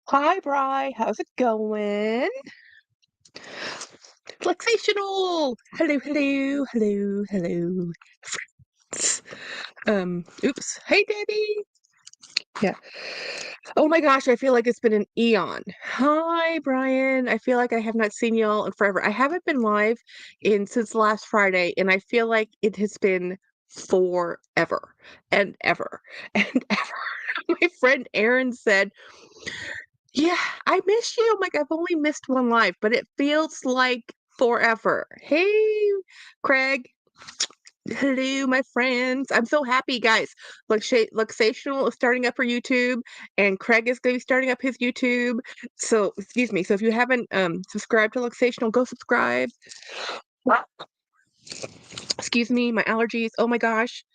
Hi, Bri. How's it going? Flexational. Hello, hello, hello, hello. Oops. Hey, Debbie. Yeah. Oh my gosh, I feel like it's been an eon. Hi, Brian. I feel like I have not seen y'all in forever. I haven't been live in since last Friday, and I feel like it has been forever and ever and ever. My friend Erin said, yeah, I miss you. I'm like, I've only missed one live, but it feels like forever. Hey, Craig. Hello, my friends. I'm so happy, guys. Luxational is starting up for YouTube, and Craig is going to be starting up his YouTube. So, excuse me. So, if you haven't subscribed to Luxational, go subscribe. Excuse me, my allergies. Oh my gosh.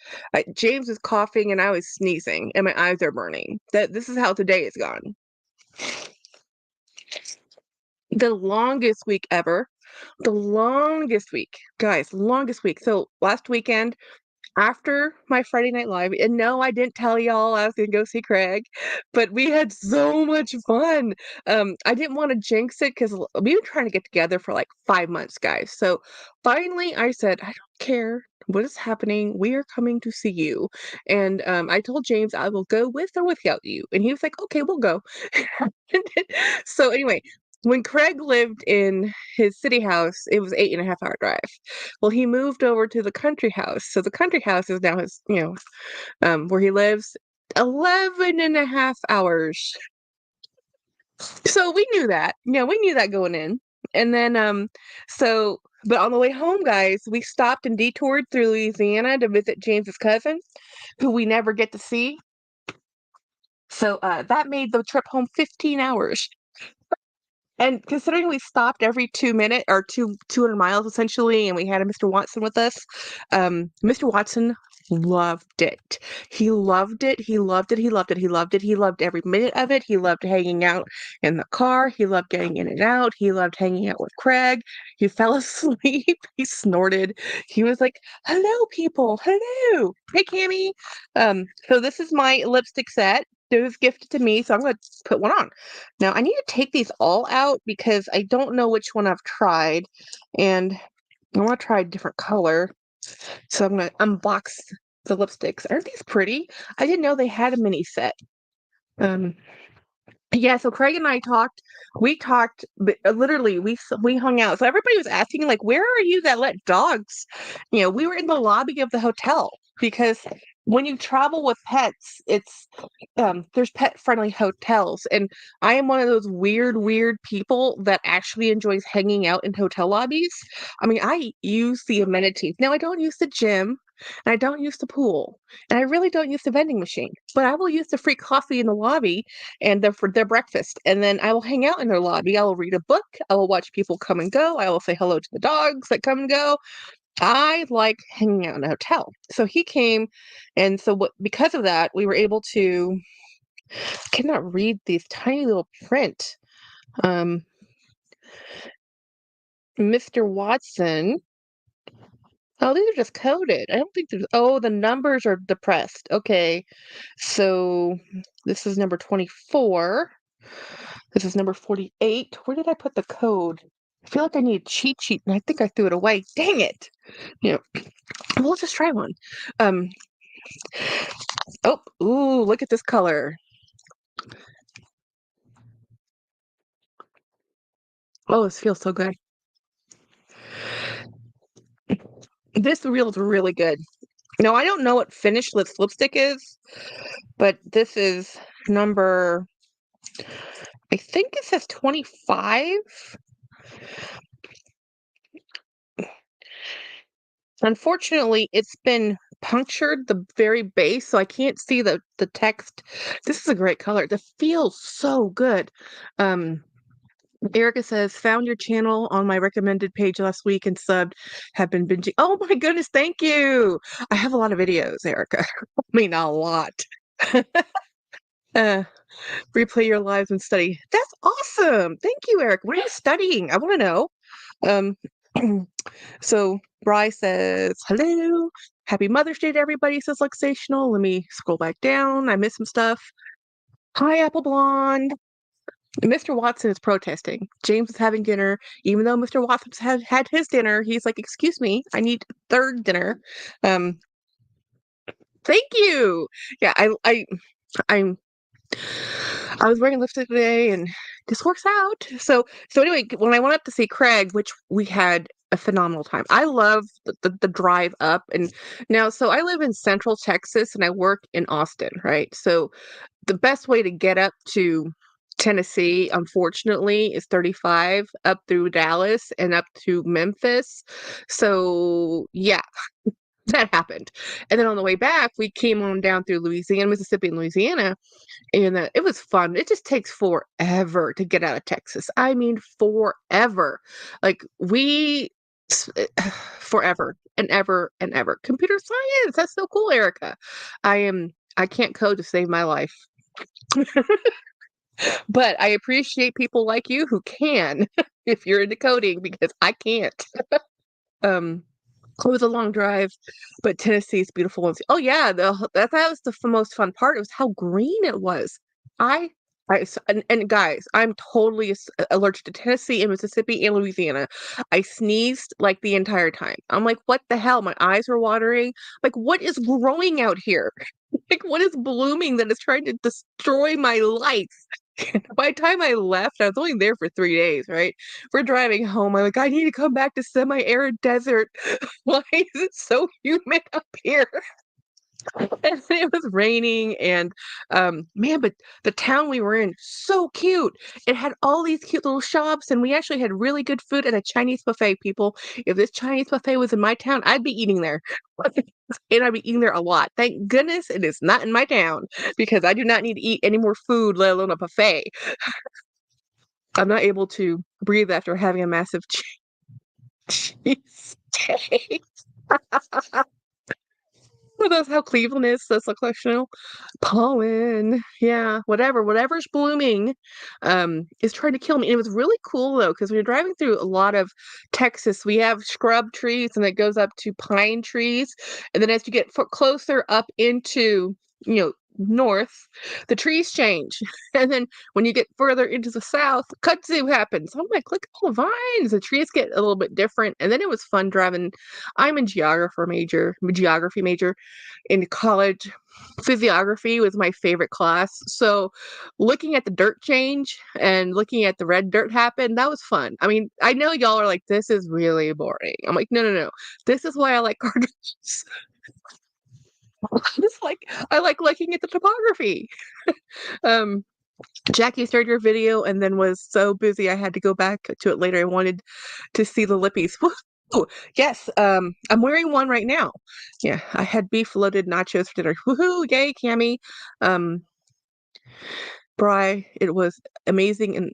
James is coughing, and I was sneezing, and my eyes are burning. This is how today is gone. The longest week ever. The longest week, guys, longest week. So last weekend, after my Friday Night Live, and no, I didn't tell y'all I was gonna go see Craig, but we had so much fun. I didn't want to jinx it because we were trying to get together for like 5 months, guys. So finally, I said, I don't care what is happening. We are coming to see you. And I told James I will go with or without you, and he was like, okay, we'll go. So anyway, when Craig lived in his city house, it was 8.5 hour drive. Well, he moved over to the country house. So the country house is now his, where he lives, 11.5 hours. So we knew that. Yeah, we knew that going in. And then, but on the way home, guys, we stopped and detoured through Louisiana to visit James's cousin, who we never get to see. So that made the trip home 15 hours. And considering we stopped every 2 minutes or 200 miles essentially, and we had a Mr. Watson with us, Mr. Watson loved it. He loved it. He loved it. He loved it. He loved it. He loved every minute of it. He loved hanging out in the car. He loved getting in and out. He loved hanging out with Craig. He fell asleep. He snorted. He was like, "Hello, people. Hello. Hey, Cammy." So this is my lipstick set. It was gifted to me, so I'm going to put one on. Now, I need to take these all out because I don't know which one I've tried, and I want to try a different color. So I'm going to unbox the lipsticks. Aren't these pretty? I didn't know they had a mini set. Um, yeah, so Craig and I talked. We talked, but literally, we hung out. So everybody was asking, like, where are you that let dogs? We were in the lobby of the hotel because when you travel with pets, there's pet-friendly hotels, and I am one of those weird people that actually enjoys hanging out in hotel lobbies. I mean, I use the amenities. Now, I don't use the gym, and I don't use the pool, and I really don't use the vending machine, but I will use the free coffee in the lobby and for their breakfast. And then I will hang out in their lobby. I will read a book. I will watch people come and go. I will say hello to the dogs that come and go. I like hanging out in a hotel. So he came, and so because of that, we were able to. I cannot read these tiny little print. Um, Mr. Watson. Oh, these are just coded. I don't think there's. Oh, the numbers are depressed. Okay, so this is number 24. This is number 48. Where did I put the code? I feel like I need a cheat sheet, and I think I threw it away. Dang it! You know, we'll just try one. Um. Oh, ooh! Look at this color. Oh, this feels so good. This feels really good. Now, I don't know what finish this lipstick is, but this is number. I think it says 25. Unfortunately, it's been punctured the very base, so I can't see the text. This is a great color. It feels so good. Um, Erica says, found your channel on my recommended page last week and subbed, have been binging. Oh my goodness, thank you. I have a lot of videos, Erica. I mean, a lot. uh, replay your lives and study. That's awesome. Thank you, Eric. What are you studying? I want to know. Um, so Bry says, hello. Happy Mother's Day to everybody, says Luxational. Let me scroll back down. I missed some stuff. Hi, Apple Blonde. Mr. Watson is protesting. James is having dinner. Even though Mr. Watson had his dinner, he's like, "Excuse me, I need third dinner." Um, thank you. Yeah, I'm I was wearing lipstick today and this works out. So anyway, when I went up to see Craig, which we had a phenomenal time. I love the drive up and now so I live in Central Texas and I work in Austin, right? So the best way to get up to Tennessee, unfortunately, is 35 up through Dallas and up to Memphis. So yeah, that happened. And then on the way back, we came on down through Louisiana, Mississippi, and Louisiana, and it was fun. It just takes forever to get out of Texas. I mean, forever. Like forever and ever and ever. Computer science. That's so cool, Erica. I can't code to save my life. But I appreciate people like you who can if you're into coding because I can't. Um it was a long drive, but Tennessee's beautiful. Oh yeah, that was the most fun part. It was how green it was. I, and guys, I'm totally allergic to Tennessee and Mississippi and Louisiana. I sneezed like the entire time. I'm like, what the hell? My eyes were watering. Like, what is growing out here? Like, what is blooming that is trying to destroy my life? By the time I left, I was only there for 3 days, right? We're driving home. I'm like, I need to come back to semi-arid desert. Why is it so humid up here? And it was raining and man, but the town we were in, so cute. It had all these cute little shops and we actually had really good food at a Chinese buffet, people. If this Chinese buffet was in my town, I'd be eating there. And I'd be eating there a lot. Thank goodness it is not in my town because I do not need to eat any more food, let alone a buffet. I'm not able to breathe after having a massive cheese steak. Well, that's how Cleveland is. That's a question. Pollen. Yeah, whatever's blooming, is trying to kill me. And it was really cool though, because we were driving through a lot of Texas. We have scrub trees and it goes up to pine trees. And then as you get closer up into, north, the trees change. And then when you get further into the south, kudzu happens. I'm like, look at all the vines. The trees get a little bit different. And then it was fun driving. I'm a geography major in college. Physiography was my favorite class. So looking at the dirt change and looking at the red dirt happen, that was fun. I mean, I know y'all are like, this is really boring. I'm like, no, no, no. This is why I like cartoons. Just like I like looking at the topography. Um, Jackie started your video and then was so busy I had to go back to it later. I wanted to see the lippies. Woo! Yes, I'm wearing one right now. Yeah, I had beef loaded nachos for dinner. Woohoo! Yay, Cammy. Um, Bri, it was amazing and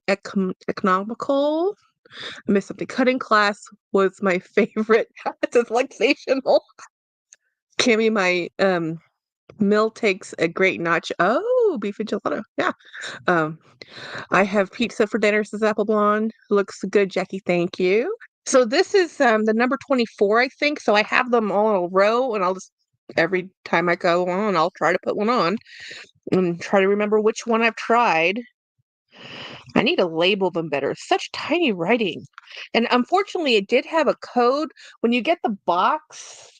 economical. I missed something. Cutting class was my favorite. It's relaxational. Cammy, my Mill takes a great notch. Oh, beef enchilada. Yeah. Um, I have pizza for dinner, says Apple Blonde. Looks good, Jackie. Thank you. So this is the number 24, I think. So I have them all in a row, and I'll just every time I go on, I'll try to put one on and try to remember which one I've tried. I need to label them better. Such tiny writing. And unfortunately, it did have a code. When you get the box,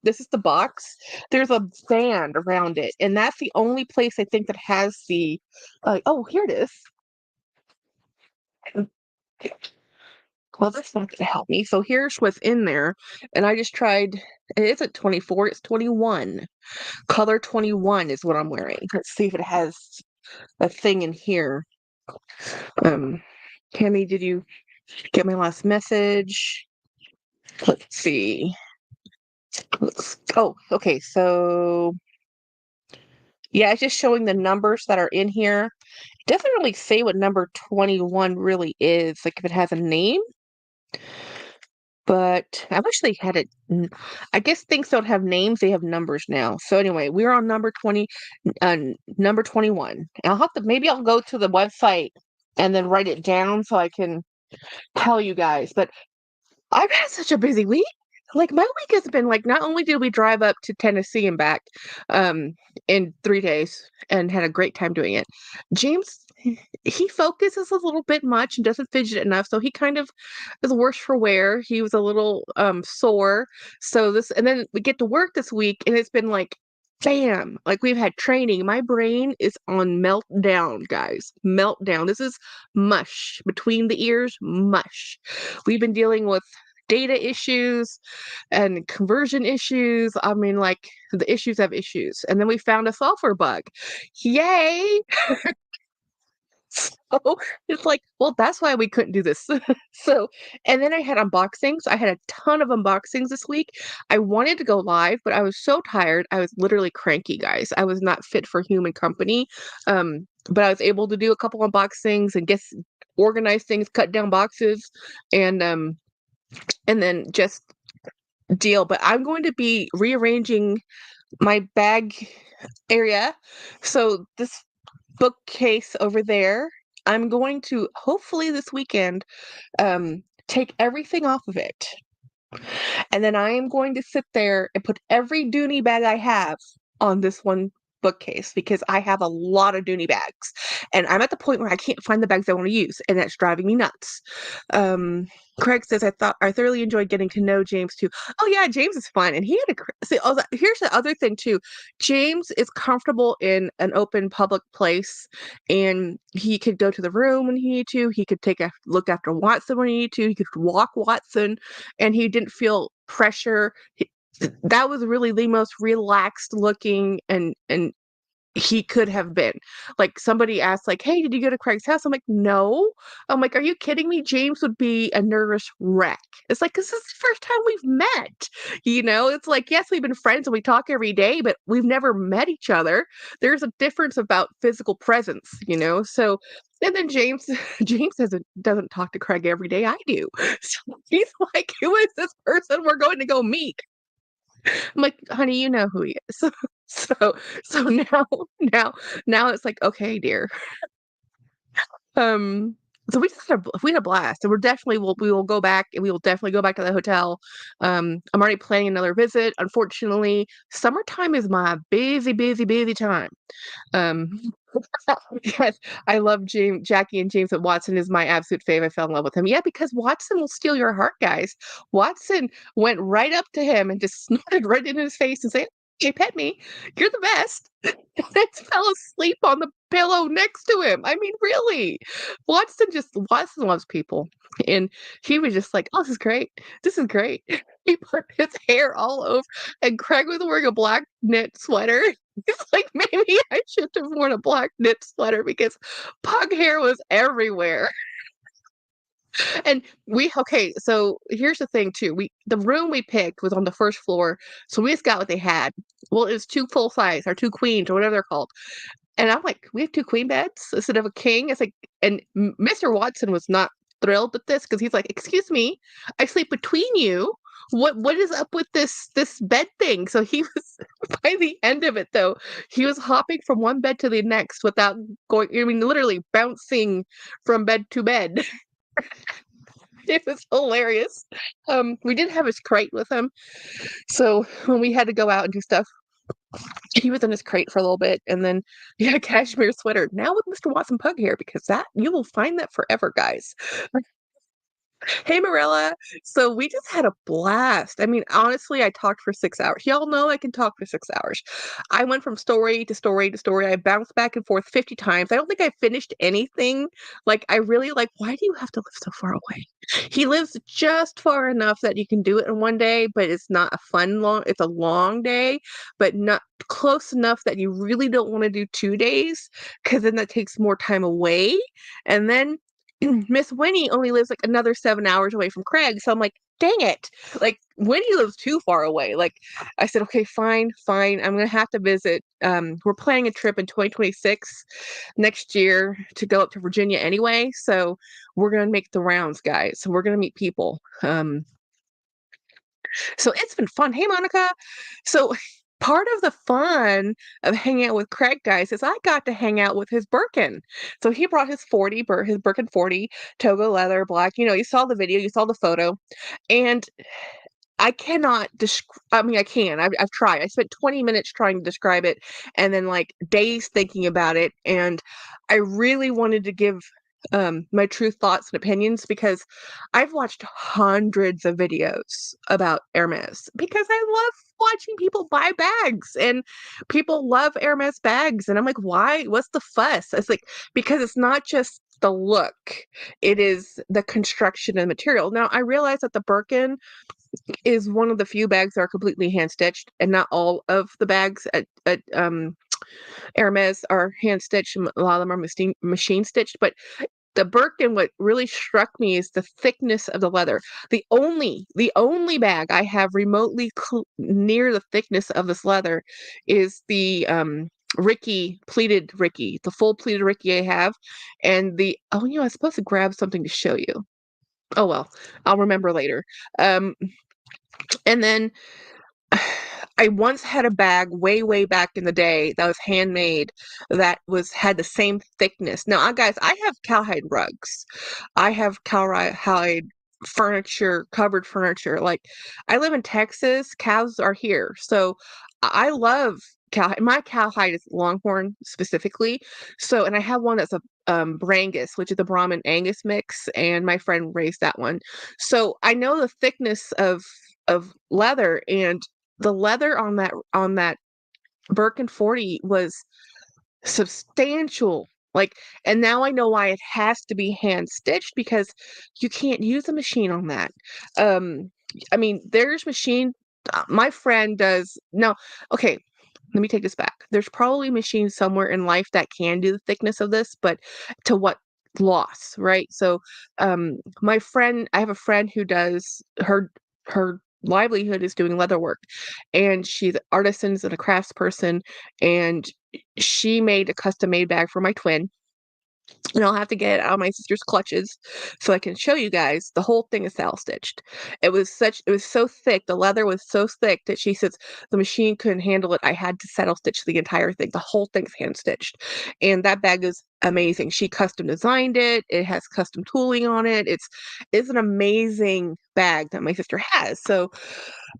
this is the box, there's a band around it. And that's the only place I think that has the, oh, here it is. Well, that's not going to help me. So here's what's in there. And I just tried, it isn't 24, it's 21. Color 21 is what I'm wearing. Let's see if it has a thing in here. Tammy, did you get my last message? Let's see. Oh, okay. So yeah, it's just showing the numbers that are in here. It doesn't really say what number 21 really is, like if it has a name. But I've actually had it. I guess things don't have names; they have numbers now. So anyway, we're on number 20, number 21. I'll have to maybe I'll go to the website and then write it down so I can tell you guys. But I've had such a busy week. Like my week has been like not only did we drive up to Tennessee and back in 3 days and had a great time doing it. James he focuses a little bit much and doesn't fidget enough, so he kind of is worse for wear. He was a little sore. So this and then we get to work this week and it's been like bam, like we've had training. My brain is on meltdown, guys. Meltdown. This is mush between the ears, mush. We've been dealing with data issues and conversion issues. I mean, like the issues have issues. And then we found a software bug. Yay! So it's like, well, that's why we couldn't do this. So, and then I had unboxings. I had a ton of unboxings this week. I wanted to go live, but I was so tired. I was literally cranky, guys. I was not fit for human company. But I was able to do a couple unboxings and get organize things, cut down boxes, and and then just deal. But I'm going to be rearranging my bag area. So this bookcase over there, I'm going to hopefully this weekend take everything off of it. And then I am going to sit there and put every Dooney bag I have on this one bookcase because I have a lot of Dooney bags. And I'm at the point where I can't find the bags I want to use, and that's driving me nuts. Craig says, I thoroughly enjoyed getting to know James too. Oh yeah, James is fun. And he had see, here's the other thing too. James is comfortable in an open public place, and he could go to the room when he needed to. He could take a look after Watson when he needed to. He could walk Watson, and he didn't feel pressure. That was really the most relaxed looking and he could have been. Like somebody asked, like, hey, did you go to Craig's house? I'm like, no. I'm like, are you kidding me? James would be a nervous wreck. It's like, this is the first time we've met. It's like, yes, we've been friends and we talk every day, but we've never met each other. There's a difference about physical presence. So and then James James doesn't talk to Craig every day. I do. So he's like, who is this person we're going to go meet? I'm like, honey, you know who he is. So so now it's like, okay, dear. Um so we had a blast, and we will go back, and we will definitely go back to the hotel. I'm already planning another visit. Unfortunately, summertime is my busy, busy, busy time. Um yes, I love Jackie and James, but Watson is my absolute fave. I fell in love with him. Yeah, because Watson will steal your heart, guys. Watson went right up to him and just snorted right in his face and said, "Hey, pet me. You're the best." And then fell asleep on the pillow next to him. I mean, really. Watson loves people. And he was just like, "Oh, this is great. This is great." He put his hair all over, and Craig was wearing a black knit sweater. He's like, maybe I should have worn a black knit sweater because pug hair was everywhere. And okay, so here's the thing too. The room we picked was on the first floor, so we just got what they had. Well, it was two full size or two queens or whatever they're called. And I'm like, we have two queen beds instead of a king. It's like, and Mr. Watson was not thrilled with this because he's like, excuse me, I sleep between you. What is up with this bed thing? So he was by the end of it though, he was hopping from one bed to the next without going. I mean, literally bouncing from bed to bed. It was hilarious. We did have his crate with him, so when we had to go out and do stuff, he was in his crate for a little bit, and then he had a cashmere sweater. Now with Mr. Watson pug hair, because that you will find that forever, guys. Hey, Marilla. So we just had a blast. I mean, honestly, I talked for 6 hours. Y'all know I can talk for 6 hours. I went from story to story to story. I bounced back and forth 50 times. I don't think I finished anything. Like, I really like, why do you have to live so far away? He lives just far enough that you can do it in one day, but it's not a it's a long day, but not close enough that you really don't want to do 2 days because then that takes more time away. And then Miss Winnie only lives like another 7 hours away from Craig. So I'm like, dang it. Like Winnie lives too far away. Like I said, okay, fine. I'm gonna have to visit. We're planning a trip in 2026 next year to go up to Virginia anyway. So we're gonna make the rounds, guys. So we're gonna meet people. So it's been fun. Hey, Monica. So part of the fun of hanging out with Craig, guys, is I got to hang out with his Birkin. So he brought his Birkin 40, Togo leather, black. You saw the video, you saw the photo. And I cannot I mean, I can. I've tried. I spent 20 minutes trying to describe it and then like days thinking about it. And I really wanted to give my true thoughts and opinions because I've watched hundreds of videos about Hermes because I love watching people buy bags and people love Hermes bags. And I'm like, why? What's the fuss? It's like, because it's not just the look, it is the construction and material. Now, I realize that the Birkin is one of the few bags that are completely hand stitched, and not all of the bags at Hermes are hand stitched. A lot of them are machine stitched, but the Birkin, what really struck me is the thickness of the leather. The only bag I have remotely near the thickness of this leather is the pleated Ricky, the full pleated Ricky I have, and the oh, I was supposed to grab something to show you. Oh well, I'll remember later. Um, and then I once had a bag way, way back in the day that was handmade that was had the same thickness. Now, guys, I have cowhide rugs. I have cowhide furniture, covered furniture. Like, I live in Texas. Cows are here, so I love cowhide. My cowhide is Longhorn specifically. So, and I have one that's a Brangus, which is a Brahmin Angus mix, and my friend raised that one. So I know the thickness of leather, and the leather on that Birkin 40 was substantial. Like, and now I know why it has to be hand stitched because you can't use a machine on that. Um, I mean, there's machine. My friend does no. Okay, let me take this back. There's probably machines somewhere in life that can do the thickness of this, but to what loss, right? So, my friend, I have a friend who does her livelihood is doing leather work, and she's artisans and a crafts person, and she made a custom made bag for my twin, and I'll have to get it out of my sister's clutches so I can show you guys. The whole thing is saddle stitched. It was so thick. The leather was so thick that she says the machine couldn't handle it. I had to saddle stitch the entire thing. The whole thing's hand stitched. And that bag is amazing. She custom designed it. It has custom tooling on it. It's an amazing bag that my sister has. So,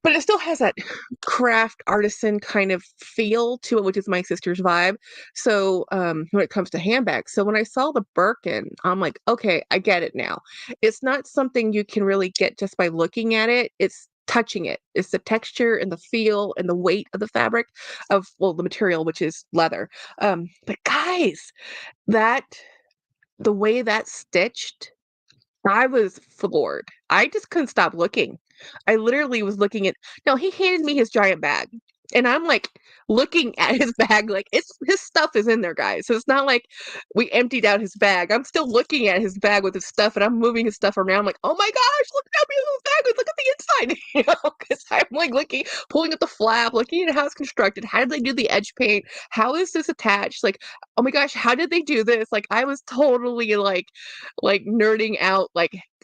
but it still has that craft artisan kind of feel to it, which is my sister's vibe. So, when it comes to handbags, so when I saw the Birkin, I'm like, okay, I get it now. It's not something you can really get just by looking at it. It's touching it. It's the texture and the feel and the weight of the fabric of, well, the material, which is leather. But guys, that the way that's stitched, I was floored. I just couldn't stop looking. I literally was looking at no, he handed me his giant bag. And I'm like looking at his bag like it's his stuff is in there, guys. So it's not like we emptied out his bag. I'm still looking at his bag with his stuff and I'm moving his stuff around. I'm like, oh my gosh, look how beautiful his bag is. Look at the inside. Because I'm like looking, pulling at the flap, looking at how it's constructed. How did they do the edge paint? How is this attached? Like, oh my gosh, how did they do this? Like I was totally like nerding out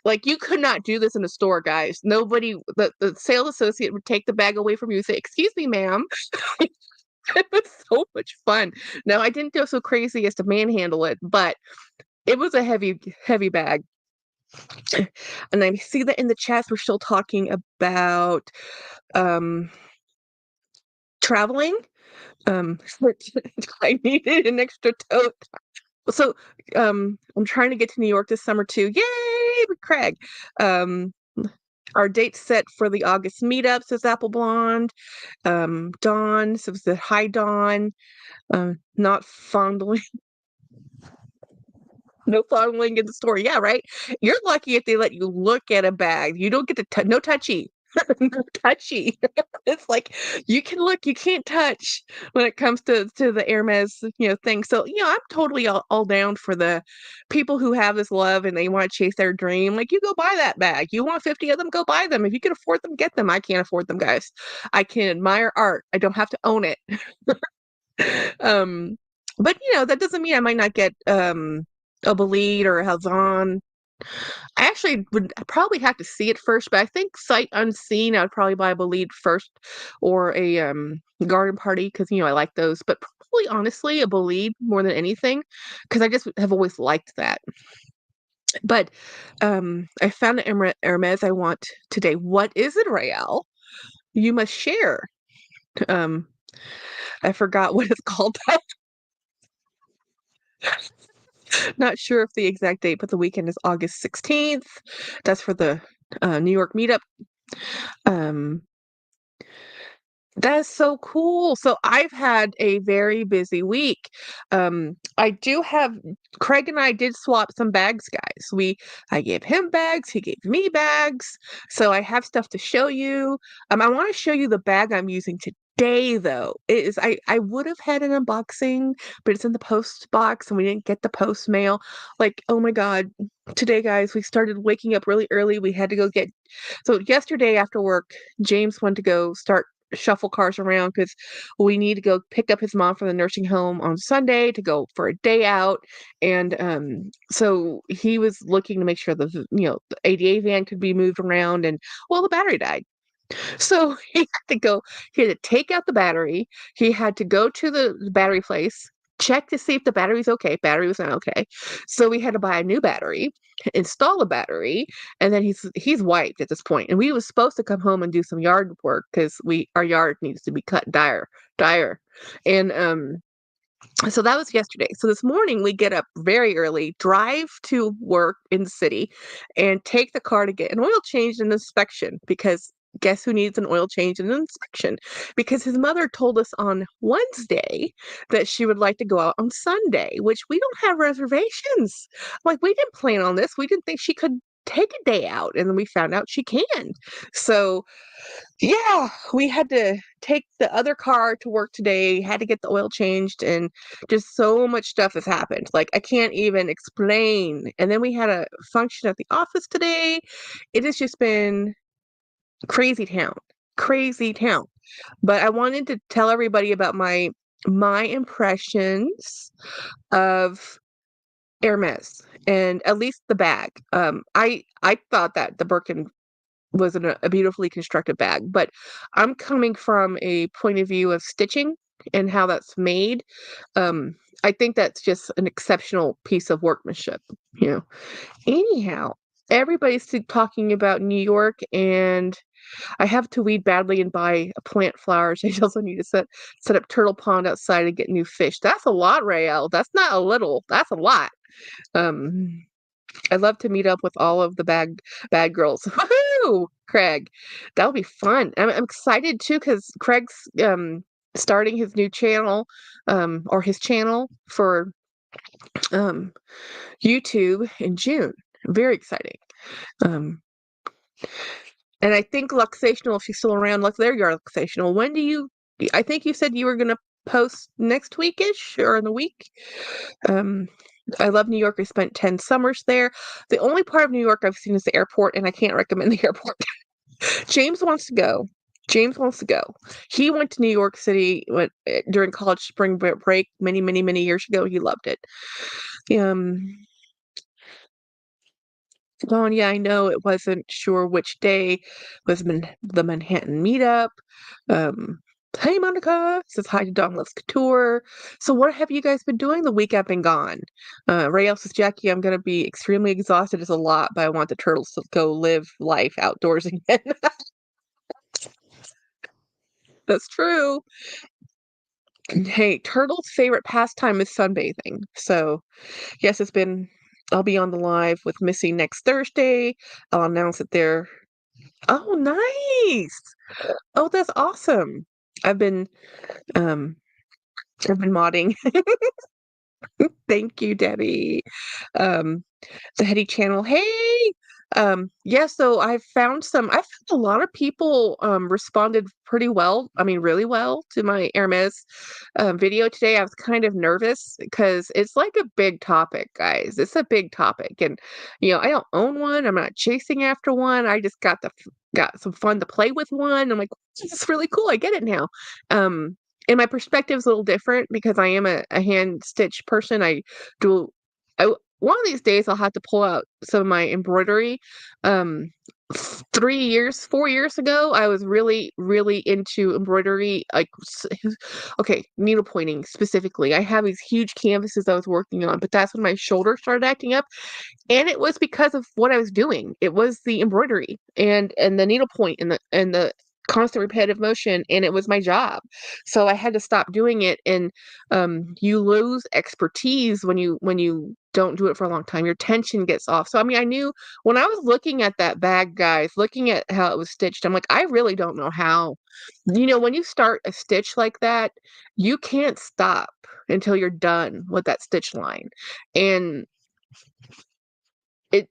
like you could not do this in a store, guys. Nobody, the sales associate would take the bag away from you and say, "Excuse me, ma'am." It was so much fun. No, I didn't go so crazy as to manhandle it, but it was a heavy, heavy bag. And I see that in the chats we're still talking about um traveling. Which I needed an extra tote. So, I'm trying to get to New York this summer too. Yay, with Craig. Um, our date's set for the August meetup, says Apple Blonde. Dawn says that hi Dawn. Not fondling, no fondling in the store. Yeah, right. You're lucky if they let you look at a bag. You don't get to no touchy. No touchy. It's like you can look, you can't touch when it comes to the Hermes, thing. So, I'm totally all down for the people who have this love and they want to chase their dream. Like, you go buy that bag. You want 50 of them, go buy them. If you can afford them, get them. I can't afford them, guys. I can admire art. I don't have to own it. Um, but that doesn't mean I might not get a Belite or a Hazan. I actually would probably have to see it first, but I think sight unseen, I would probably buy a Bolide first or a garden party because I like those. But probably honestly a Bolide more than anything because I just have always liked that. But I found an Hermes I want today. What is it, Rael? You must share. Um, I forgot what it's called. Not sure if the exact date, but the weekend is August 16th. That's for the New York meetup. Um, That's so cool. So I've had a very busy week. I do have Craig and I did swap some bags, guys. I gave him bags, he gave me bags. So I have stuff to show you. I want to show you the bag I'm using today though. It is I would have had an unboxing, but it's in the post box and we didn't get the post mail. Like, oh my God. Today, guys, we started waking up really early. We had to go get so yesterday after work, James wanted to go start shuffle cars around because we need to go pick up his mom from the nursing home on Sunday to go for a day out. And so he was looking to make sure the ADA van could be moved around and well, the battery died. So he had to take out the battery. He had to go to the battery place, check to see if the battery's okay. Battery was not okay. So we had to buy a new battery, install a battery, and then he's wiped at this point. And we was supposed to come home and do some yard work because our yard needs to be cut dire. And so that was yesterday. So this morning we get up very early, drive to work in the city, and take the car to get an oil change and inspection because guess who needs an oil change and an inspection? Because his mother told us on Wednesday that she would like to go out on Sunday, which we don't have reservations. Like we didn't plan on this. We didn't think she could take a day out, and then we found out she can. So yeah, we had to take the other car to work today, had to get the oil changed, and just so much stuff has happened. Like, I can't even explain. And then we had a function at the office today. It has just been crazy town, crazy town. But I wanted to tell everybody about my impressions of Hermes and at least the bag. I thought that the Birkin was a beautifully constructed bag, but I'm coming from a point of view of stitching and how that's made. Um, I think that's just an exceptional piece of workmanship, you know. Anyhow, everybody's talking about New York, and I have to weed badly and buy plant flowers. I also need to set up turtle pond outside and get new fish. That's a lot, Rael. That's not a little. That's a lot. Um, I'd love to meet up with all of the bad girls. Woohoo, Craig. That'll be fun. I'm excited too because Craig's starting his new channel, or his channel for um YouTube in June. Very exciting. Um, and I think Luxational, if she's still around, look, there you are, Luxational. When do you? I think you said you were gonna post next weekish or in the week. Um, I love New York. I spent 10 summers there. The only part of New York I've seen is the airport, and I can't recommend the airport. James wants to go. James wants to go. He went to New York City during college spring break many, many, many years ago. He loved it. Um, Oh, and yeah, I know it wasn't sure which day was the Manhattan meetup. Um, hey, Monica says hi to Dawn Loves Couture. So, what have you guys been doing the week I've been gone? Rael says, Jackie, I'm going to be extremely exhausted. It's a lot, but I want the turtles to go live life outdoors again. That's true. Hey, turtles' favorite pastime is sunbathing. So, yes, I'll be on the live with Missy next Thursday. I'll announce it there. Oh, nice. Oh, that's awesome. I've been um I've been modding. Thank you, Debbie. Um the Hetty channel. Hey. Yeah, so I found a lot of people responded pretty well. I mean, really well to my Hermes video today. I was kind of nervous because it's like a big topic, guys. It's a big topic. And I don't own one. I'm not chasing after one. I just got some fun to play with one. I'm like, this is really cool. I get it now. And my perspective's a little different because I am a hand stitch person. Do I one of these days I'll have to pull out some of my embroidery. Um, 3 years, 4 years ago, I was really, really into embroidery. Like, okay, needlepointing specifically. I have these huge canvases I was working on, but that's when my shoulder started acting up, and it was because of what I was doing. It was the embroidery and the needlepoint and the constant repetitive motion, and it was my job. So I had to stop doing it, and you lose expertise when you don't do it for a long time. Your tension gets off. So I mean, I knew when I was looking at that bag, guys, looking at how it was stitched, I'm like, I really don't know how. When you start a stitch like that, you can't stop until you're done with that stitch line. And it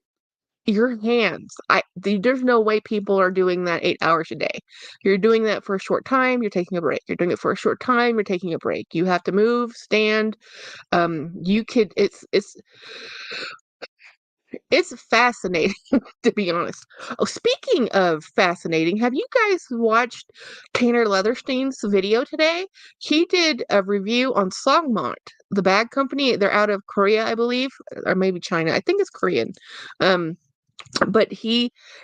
your hands, there's no way people are doing that 8 hours a day. You're doing that for a short time, you're taking a break. You're doing it for a short time, you're taking a break. You have to move, stand. You could it's fascinating, to be honest. Oh, speaking of fascinating, have you guys watched Tanner Leatherstein's video today? He did a review on Songmont, the bag company. They're out of Korea, I believe, or maybe China. I think it's Korean. Um, but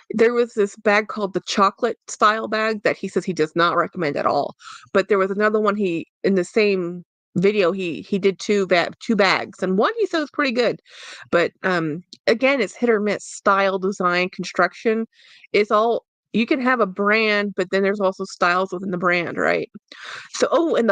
there was this bag called the chocolate style bag that he says he does not recommend at all. But there was another one he in the same video he did two bags, and one he said was pretty good. But again, it's hit or miss. Style, design, construction. It's all, you can have a brand, but then there's also styles within the brand, right? So, oh, and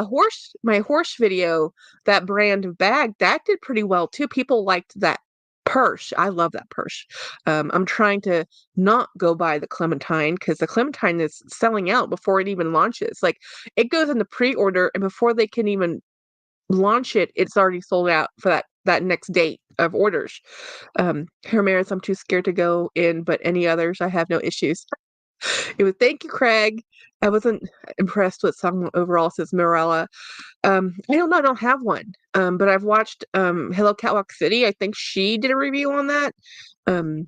my horse video, that brand of bag, that did pretty well too. People liked that purse. I love that purse. I'm trying to not go buy the Clementine because the Clementine is selling out before it even launches. Like, it goes into pre-order, and before they can even launch it, it's already sold out for that next date of orders. Hermes, I'm too scared to go in, but any others, I have no issues. It was, thank you, Craig. I wasn't impressed with some overall, says Mirella. I don't know, I don't have one. But I've watched Hello Catwalk City. I think she did a review on that. Um,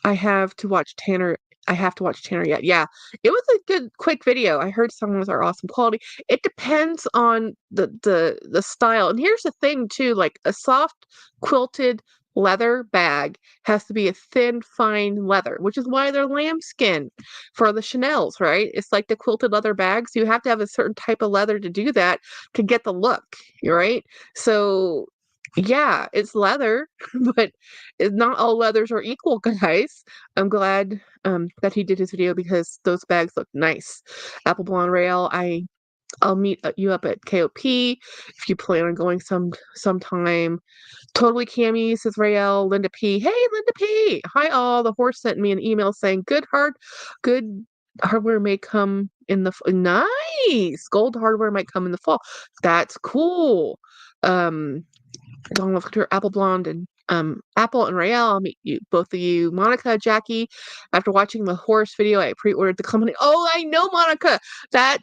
I have to watch Tanner. I have to watch Tanner yet. Yeah, it was a good, quick video. I heard some was are awesome quality. It depends on the style. And here's the thing too, like a soft quilted leather bag has to be a thin, fine leather, which is why they're lambskin for the Chanels, right? It's like the quilted leather bags. You have to have a certain type of leather to do that to get the look, right? So yeah, it's leather, but not all leathers are equal, guys. I'm glad that he did his video because those bags look nice. Apple Blonde Rail, I'll meet you up at KOP if you plan on going sometime. Totally Cami, says Rael. Linda P. Hey, Linda P. Hi all. The horse sent me an email saying good hardware may come in the nice. Gold hardware might come in the fall. That's cool. Long love Couture, Apple Blonde, and Apple and Rael. I'll meet you, both of you. Monica, Jackie. After watching the horse video, I pre-ordered the Clementine. Oh, I know, Monica. That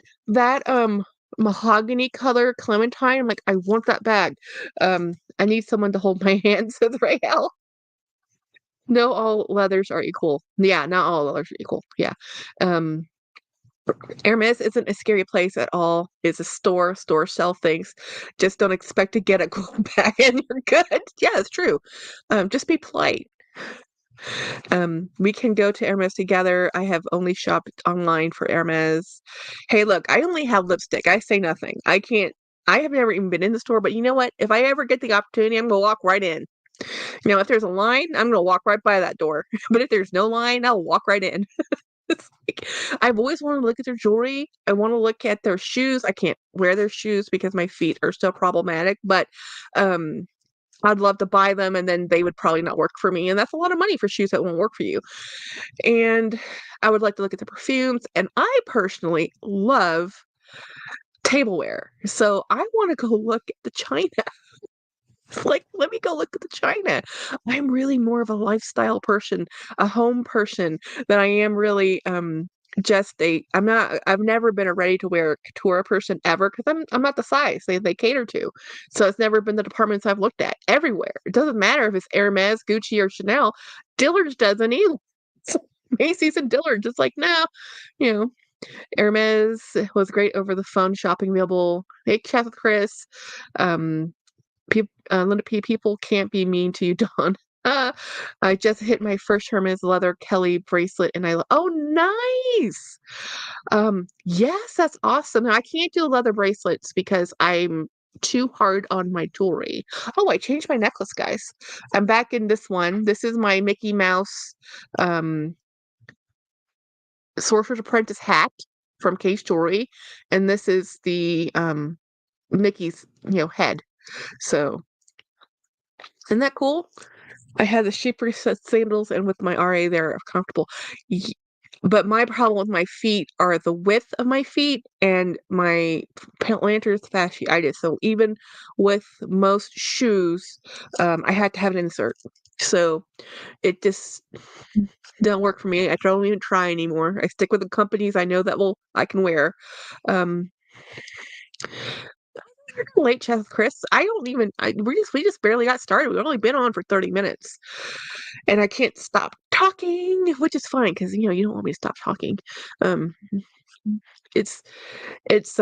mahogany color Clementine. I'm like, I want that bag. I need someone to hold my hand, says Rael. No, all leathers are equal. Yeah, not all leathers are equal. Yeah. Um, Hermes isn't a scary place at all. It's a store. Stores sell things. Just don't expect to get a gold bag and you're good. Yeah, it's true. Just be polite. We can go to Hermes together. I have only shopped online for Hermes. Hey, look, I only have lipstick. I say nothing. I can't. I have never even been in the store, but you know what? If I ever get the opportunity, I'm gonna walk right in. If there's a line, I'm gonna walk right by that door. But if there's no line, I'll walk right in. It's like, I've always wanted to look at their jewelry. I want to look at their shoes. I can't wear their shoes because my feet are still problematic, but um, I'd love to buy them and then they would probably not work for me. And that's a lot of money for shoes that won't work for you. And I would like to look at the perfumes. And I personally love tableware. So I want to go look at the china. Like, let me go look at the china. I'm really more of a lifestyle person, a home person than I am really just I've never been a ready to wear couture person ever because I'm not the size they cater to. So it's never been the departments I've looked at everywhere. It doesn't matter if it's Hermes, Gucci, or Chanel. Dillard's doesn't either. So Macy's and Dillard's just like, no, you know, Hermes was great over the phone shopping available. Hey, chat with Chris. Linda P, people can't be mean to you, Dawn. I just hit my first Hermes leather Kelly bracelet and oh, nice. Yes, that's awesome. I can't do leather bracelets because I'm too hard on my jewelry. Oh, I changed my necklace, guys. I'm back in this one. This is my Mickey Mouse um Sorcerer's Apprentice hat from Case Jewelry, and this is the Mickey's, head. So, isn't that cool? I had the cheaper sandals, and with my RA, they're comfortable. Y- But my problem with my feet are the width of my feet and my plantar's fasciitis. So even with most shoes, I had to have an insert. So it just don't work for me. I don't even try anymore. I stick with the companies I know that I can wear. Um, late chat with Chris. I don't even. We just barely got started. We've only been on for 30 minutes, and I can't stop talking, which is fine because you don't want me to stop talking. Um, it's it's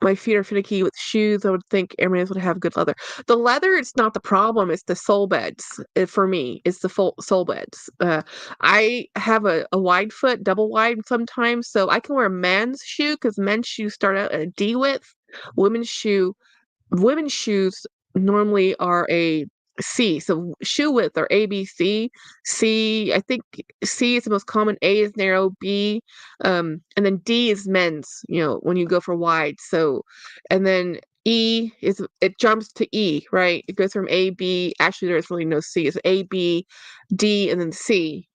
my feet are finicky with shoes. I would think Hermes would have good leather. The leather is not the problem. It's the sole beds. For me, it's the sole beds. I have a wide foot, double wide sometimes, so I can wear a men's shoe because men's shoes start out at a D width. Women's shoe Women's shoes normally are a C. So shoe width are A, B, C. C, I think C is the most common. A is narrow. B, and then D is men's. When you go for wide. So, and then it jumps to E, right? It goes from A, B. Actually, there's really no C. It's A, B, D, and then C.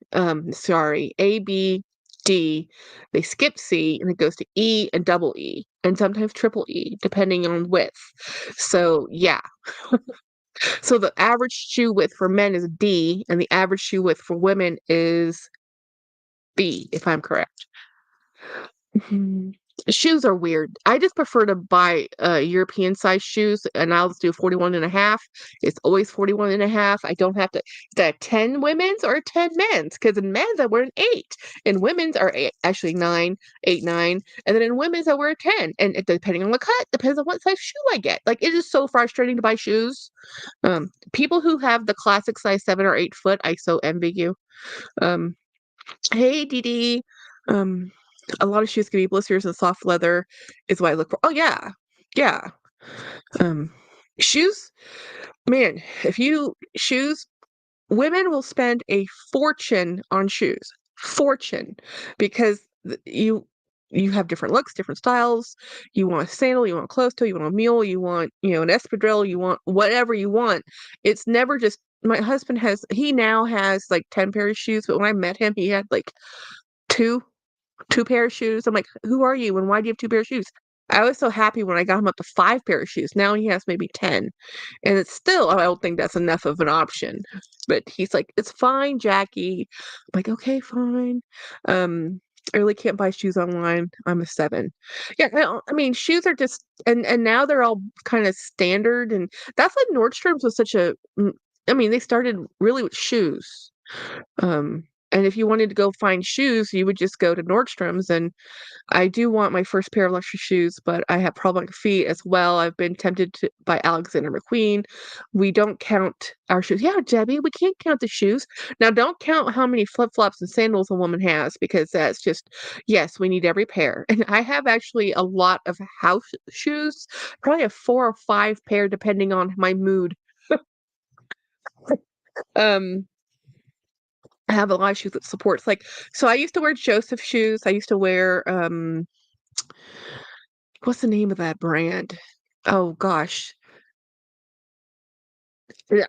Sorry, A, B, D. They skip C and it goes to E and double E and sometimes triple E, depending on width. So yeah. So the average shoe width for men is D, and the average shoe width for women is B, if I'm correct. Mhm. Shoes are weird. I just prefer to buy European size shoes, and I'll just do 41 and a half. It's always 41 and a half. I don't have to the 10 women's or 10 men's, because in men's I wear an 8. In women's are actually 9, 8, 9. And then in women's I wear a 10. And depending on the cut, depends on what size shoe I get. Like, it is so frustrating to buy shoes. People who have the classic size 7 or 8 foot, I so envy you. Um, Hey, Dee Dee. Um, a lot of shoes can be blisters and soft leather is what I look for. Oh yeah. Yeah. Um, shoes, man, if you shoes, women will spend a fortune on shoes. Fortune. Because you have different looks, different styles. You want a sandal, you want a closed toe, you want a mule, you want, an espadrille, you want whatever you want. It's never just my husband he now has like 10 pairs of shoes, but when I met him, he had like two two pair of shoes. I'm like, who are you and why do you have two pair of shoes? I was so happy when I got him up to 5 pair of shoes. Now he has maybe 10. And it's still, I don't think that's enough of an option. But he's like, it's fine, Jackie. I'm like, okay, fine. I really can't buy shoes online. I'm a 7. Yeah, I mean, shoes are just and now they're all kind of standard, and that's why Nordstrom's was such a I mean, they started really with shoes. Um, and if you wanted to go find shoes, you would just go to Nordstrom's. And I do want my first pair of luxury shoes, but I have problematic feet as well. I've been tempted to by Alexander McQueen. We don't count our shoes. Yeah, Debbie, we can't count the shoes. Now, don't count how many flip-flops and sandals a woman has, because that's just, yes, we need every pair. And I have actually a lot of house shoes, probably a 4 or 5 pair, depending on my mood. Um, I have a lot of shoes that supports so I used to wear Joseph shoes. I used to wear what's the name of that brand? Oh gosh.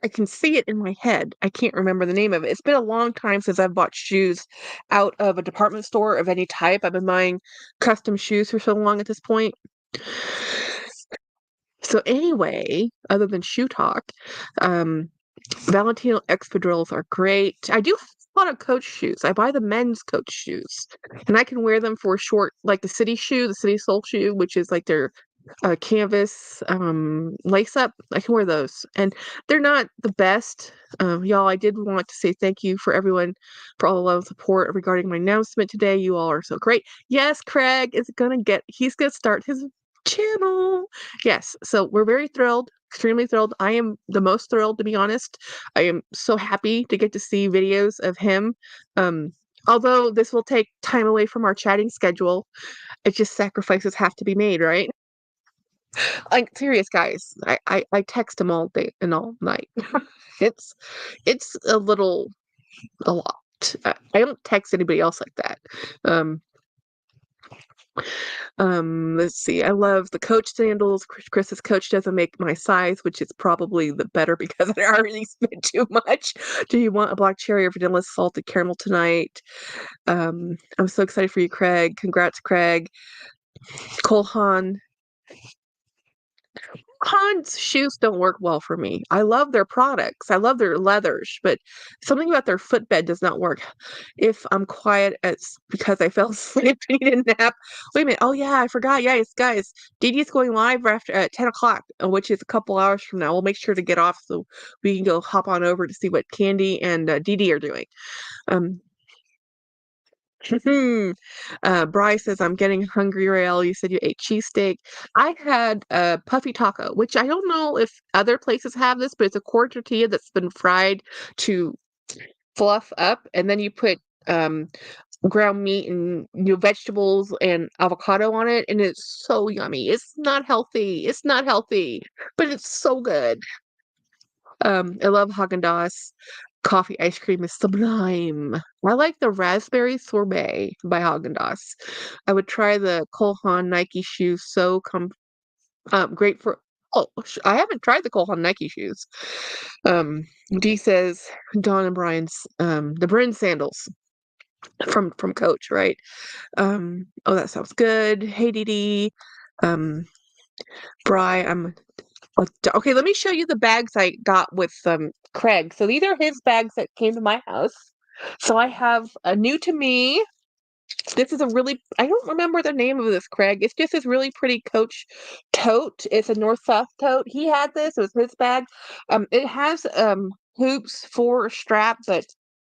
I can see it in my head. I can't remember the name of it. It's been a long time since I've bought shoes out of a department store of any type. I've been buying custom shoes for so long at this point. So anyway, other than shoe talk, um, Valentino espadrilles are great. I do have a lot of Coach shoes. I buy the men's Coach shoes, and I can wear them for short, like the city shoe, the city sole shoe, which is like their canvas lace up. I can wear those, and they're not the best. Y'all, I did want to say thank you for everyone for all the love and support regarding my announcement today. You all are so great. Yes, Craig is gonna he's gonna start his channel. Yes, so we're very thrilled, extremely thrilled. I am the most thrilled, to be honest. I am so happy to get to see videos of him. Um, although this will take time away from our chatting schedule, it just sacrifices have to be made, right? Like serious guys. I text him all day and all night. It's it's a lot. I don't text anybody else like that. Um, let's see. I love the Coach sandals. Chris's Coach doesn't make my size, which is probably the better because I already spent too much. Do you want a black cherry or vanilla salted caramel tonight? I'm so excited for you, Craig. Congrats, Craig. Cole Haan. Hahn's shoes don't work well for me. I love their products. I love their leathers, but something about their footbed does not work. If I'm quiet, it's because I fell asleep and need a nap. Wait a minute. Oh yeah, I forgot. Yes, guys, Dee is going live after at 10 o'clock, which is a couple hours from now. We'll make sure to get off so we can go hop on over to see what Candy and Dee are doing. Um, Bry says, I'm getting hungry, Rael. You said you ate cheesesteak. I had a puffy taco, which I don't know if other places have this, but it's a corn tortilla that's been fried to fluff up, and then you put um, ground meat and vegetables and avocado on it, and it's so yummy. It's not healthy. It's not healthy, but it's so good. I love Haagen-Dazs. Coffee ice cream is sublime. I like the raspberry sorbet by Haagen-Dazs. I would try the Cole Haan Nike shoes. Great for. Oh, I haven't tried the Cole Haan Nike shoes. Um, Dee says Dawn and Brian's the Bryn sandals from Coach, right? Oh, that sounds good. Hey, Dee Dee. Um, Bri, okay, let me show you the bags I got with Craig. So these are his bags that came to my house. So I have a new to me. This is a really, I don't remember the name of this, Craig. It's just this really pretty Coach tote. It's a north-south tote. He had this. It was his bag. It has hoops for a strap, but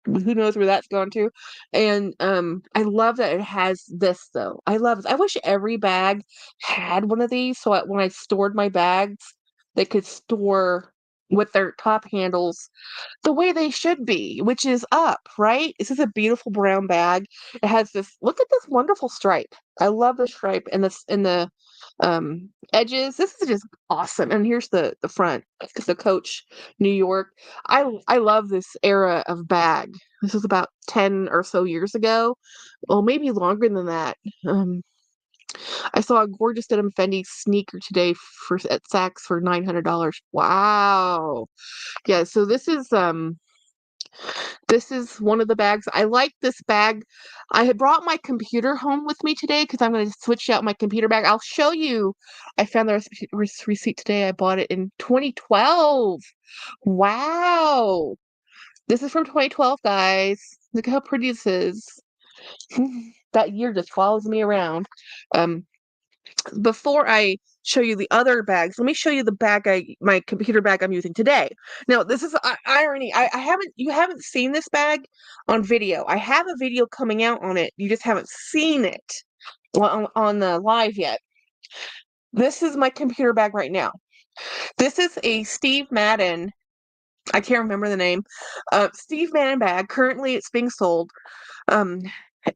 who knows where that's going to. And I love that it has this though. I love it. I wish every bag had one of these so when I stored my bags, they could store with their top handles the way they should be, which is up, right? This is a beautiful brown bag. It has this, look at this wonderful stripe. I love the stripe and this in the edges. This is just awesome. And here's the front. It's the Coach New York. I love this era of bag. This was about 10 or so years ago. Well, maybe longer than that. I saw a gorgeous denim Fendi sneaker today for at Saks for $900. Wow. Yeah, so this is one of the bags. I like this bag. I had brought my computer home with me today because I'm going to switch out my computer bag. I'll show you. I found the receipt today. I bought it in 2012. Wow. This is from 2012, guys. Look how pretty this is. That year just follows me around. Um, Before I show you the other bags, let me show you the my computer bag I'm using today. Now, this is irony. You haven't seen this bag on video. I have a video coming out on it. You just haven't seen it on the live yet. This is my computer bag right now. This is a Steve Madden. I can't remember the name. Steve Madden bag. Currently, it's being sold.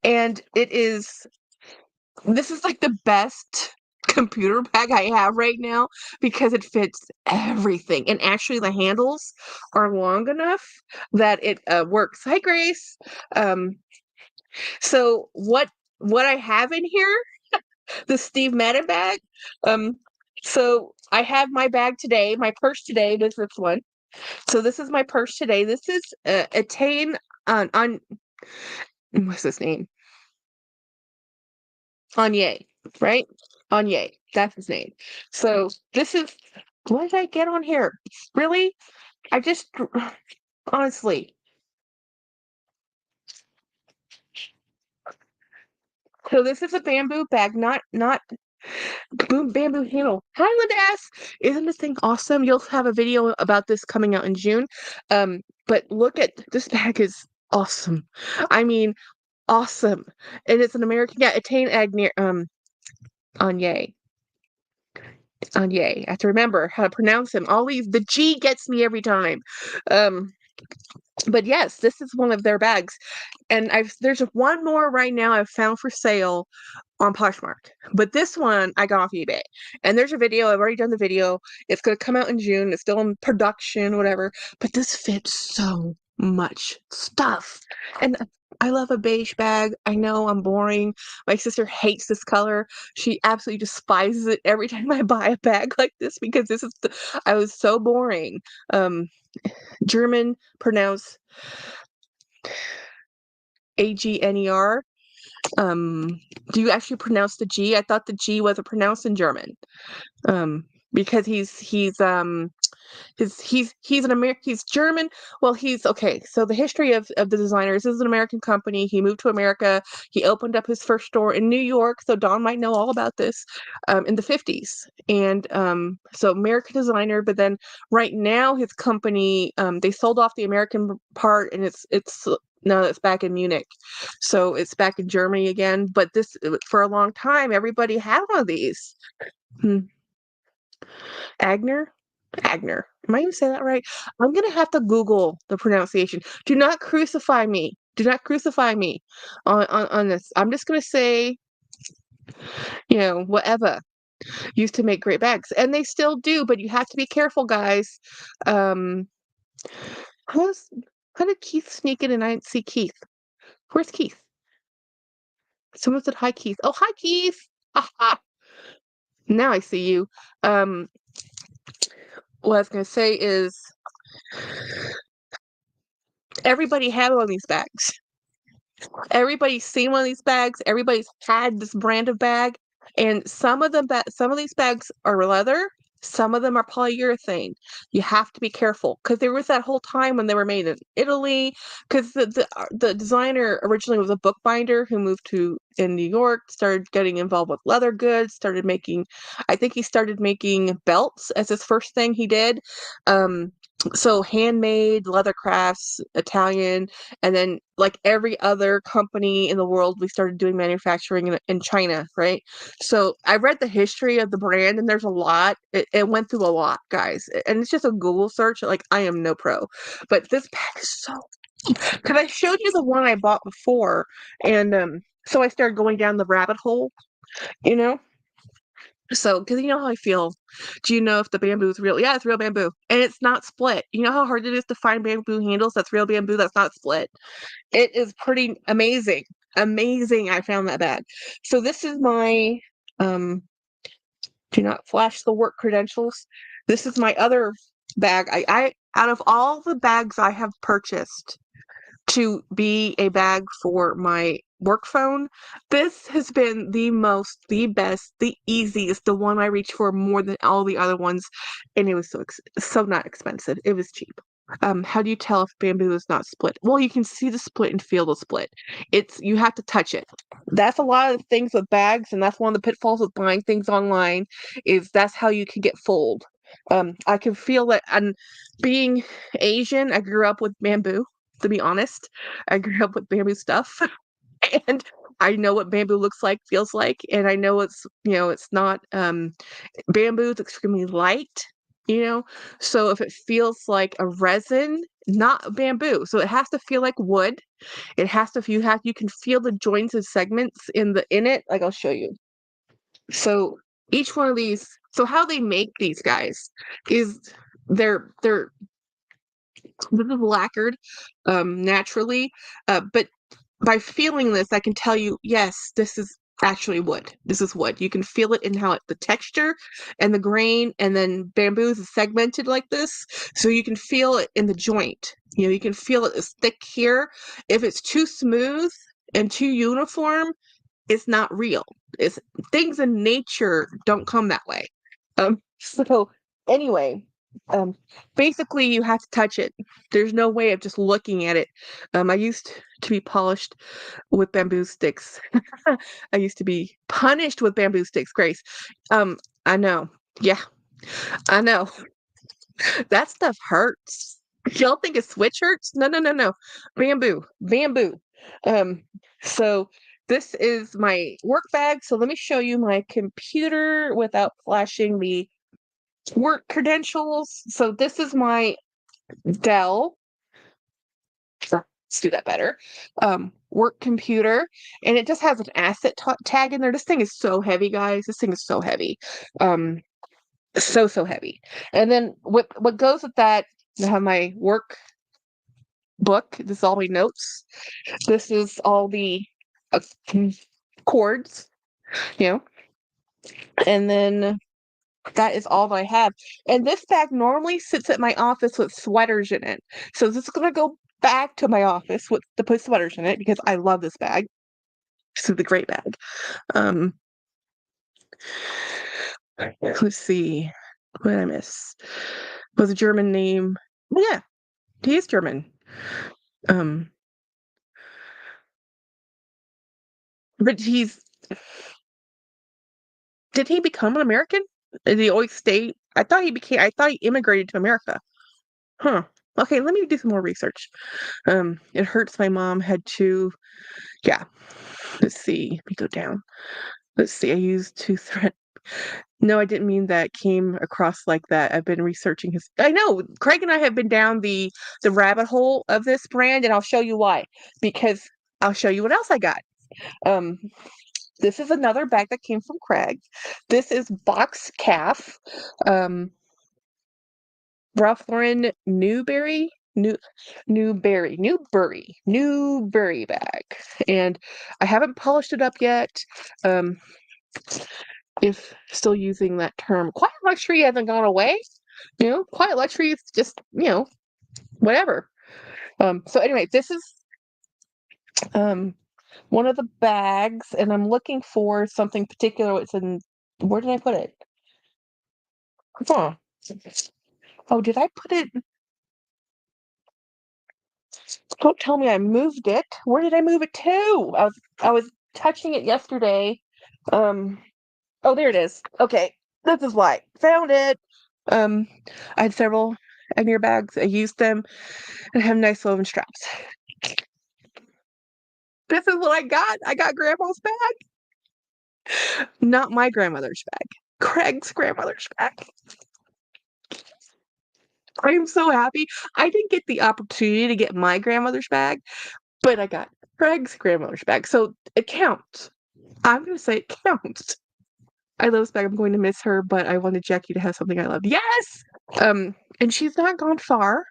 And this is like the best computer bag I have right now because it fits everything. And actually, the handles are long enough that it works. Hi, Grace. Um, so what I have in here, the Steve Madden bag. Um, so I have my bag today, my purse today. This one. So this is my purse today. This is Attain on what's his name? Anye, right? Anye, that's his name. So this is what did I get on here? Really? I just honestly. So this is a bamboo bag, not bamboo handle. Hi, Linda S. Isn't this thing awesome? You'll have a video about this coming out in June. But look at this bag is awesome. I mean, awesome. And it's an American, yeah, Attain Agnier Anye. Yay. I have to remember how to pronounce him. The G gets me every time. Um, but yes, this is one of their bags. And there's one more right now I've found for sale on Poshmark. But this one I got off eBay. And there's a video. I've already done the video. It's going to come out in June. It's still in production, whatever. But this fits so much stuff. And I love a beige bag. I know I'm boring. My sister hates this color. She absolutely despises it every time I buy a bag like this because I was so boring. German pronounce Agner. Do you actually pronounce the G? I thought the G wasn't pronounced in German. Because he's an American. He's German. Well, he's okay. So the history of the designers, this is an American company. He moved to America. He opened up his first store in New York. So Dawn might know all about this, in the 50s. And so American designer. But then right now his company, they sold off the American part, and it's no, it's back in Munich. So it's back in Germany again. But this for a long time, everybody had one of these. Hmm. Agner? Agner. Am I even saying that right? I'm gonna have to Google the pronunciation. Do not crucify me. Do not crucify me on this. I'm just gonna say, whatever. Used to make great bags. And they still do, but you have to be careful, guys. Um how's how did Keith sneak in and I didn't see Keith? Where's Keith? Someone said hi, Keith. Oh, hi, Keith. Ha. Now I see you. What I was gonna say is everybody had one of these bags. Everybody's seen one of these bags. Everybody's had this brand of bag, and some of these bags are leather. Some of them are polyurethane. You have to be careful because there was that whole time when they were made in Italy. Because the designer originally was a bookbinder who moved to in New York, started getting involved with leather goods, started making. I think he started making belts as his first thing he did. So handmade leather crafts, Italian, and then like every other company in the world, we started doing manufacturing in China, right? So I read the history of the brand, and there's a lot. It went through a lot, guys, and it's just a Google search. Like I am no pro, but this bag is so. Because I showed you the one I bought before, and so I started going down the rabbit hole, you know. So, because you know how I feel. Do you know if the bamboo is real? Yeah, it's real bamboo. And it's not split. You know how hard it is to find bamboo handles that's real bamboo that's not split? It is pretty amazing. Amazing. I found that bag. So this is my um do not flash the work credentials. This is my other bag. I out of all the bags I have purchased to be a bag for my work phone, this has been the best, the easiest, the one I reached for more than all the other ones, and it was so not expensive. It was cheap. How do you tell if bamboo is not split? Well, you can see the split and feel the split. You have to touch it. That's a lot of things with bags, and that's one of the pitfalls with buying things online, is that's how you can get fooled. I can feel it, and being Asian, I grew up with bamboo, to be honest. I grew up with bamboo stuff, and I know what bamboo looks like, feels like, and I know it's not bamboo is extremely light, so if it feels like a resin, not bamboo, so it has to feel like wood. It has to you can feel the joints and segments in it, like I'll show you. So each one of these, so how they make these guys is they're this is lacquered naturally, but by feeling this, I can tell you, yes, this is actually wood. This is wood. You can feel it in the texture and the grain, and then bamboo is segmented like this, so you can feel it in the joint. You can feel it is thick here. If it's too smooth and too uniform, it's not real. It's things in nature don't come that way. So anyway, um, basically you have to touch it. There's no way of just looking at it. I used to be polished with bamboo sticks. I used to be punished with bamboo sticks, Grace. I know. Yeah, I know. That stuff hurts. Y'all think a switch hurts? No, no, no, no. Bamboo, bamboo. Um, so this is my work bag. So let me show you my computer without flashing the Work credentials. So this is my Dell. Let's do that better. Work computer, and it just has an asset tag in there. This thing is so heavy, guys. This thing is so heavy. Um, so heavy. And then what goes with that, I have my work book. This is all my notes. This is all the uh, cords, you know. And then that is all that I have. And this bag normally sits at my office with sweaters in it. So this is gonna go back to my office with to put sweaters in it because I love this bag. This is a great bag. Um, let's see. What did I miss? Was a German name. Oh, yeah, he is German. Um, but did he become an American? Did he always stay? I thought he immigrated to America. Huh. Okay, let me do some more research. It hurts my mom had to, yeah. Let's see. Let me go down. Let's see. I used two thread. No, I didn't mean that came across like that. I've been researching his. I know Craig and I have been down the rabbit hole of this brand, and I'll show you why. Because I'll show you what else I got. Um, this is another bag that came from Craig. This is Box Calf. Um, Ralph Lauren Newberry bag, and I haven't polished it up yet. Um, if still using that term, quiet luxury hasn't gone away. You know, quiet luxury is just whatever. So anyway, this is um one of the bags, and I'm looking for something particular. It's in where did I put it? Huh. Oh, did I put it? Don't tell me I moved it. Where did I move it to? I was touching it yesterday. Um, oh, there it is. Okay, this is why. Found it. Um, I had several Agnew bags. I used them and have nice woven straps. This is what I got. I got grandma's bag. Not my grandmother's bag. Craig's grandmother's bag. I am so happy. I didn't get the opportunity to get my grandmother's bag, but I got Craig's grandmother's bag. So it counts. I'm going to say it counts. I love this bag. I'm going to miss her, but I wanted Jackie to have something I love. Yes! And she's not gone far.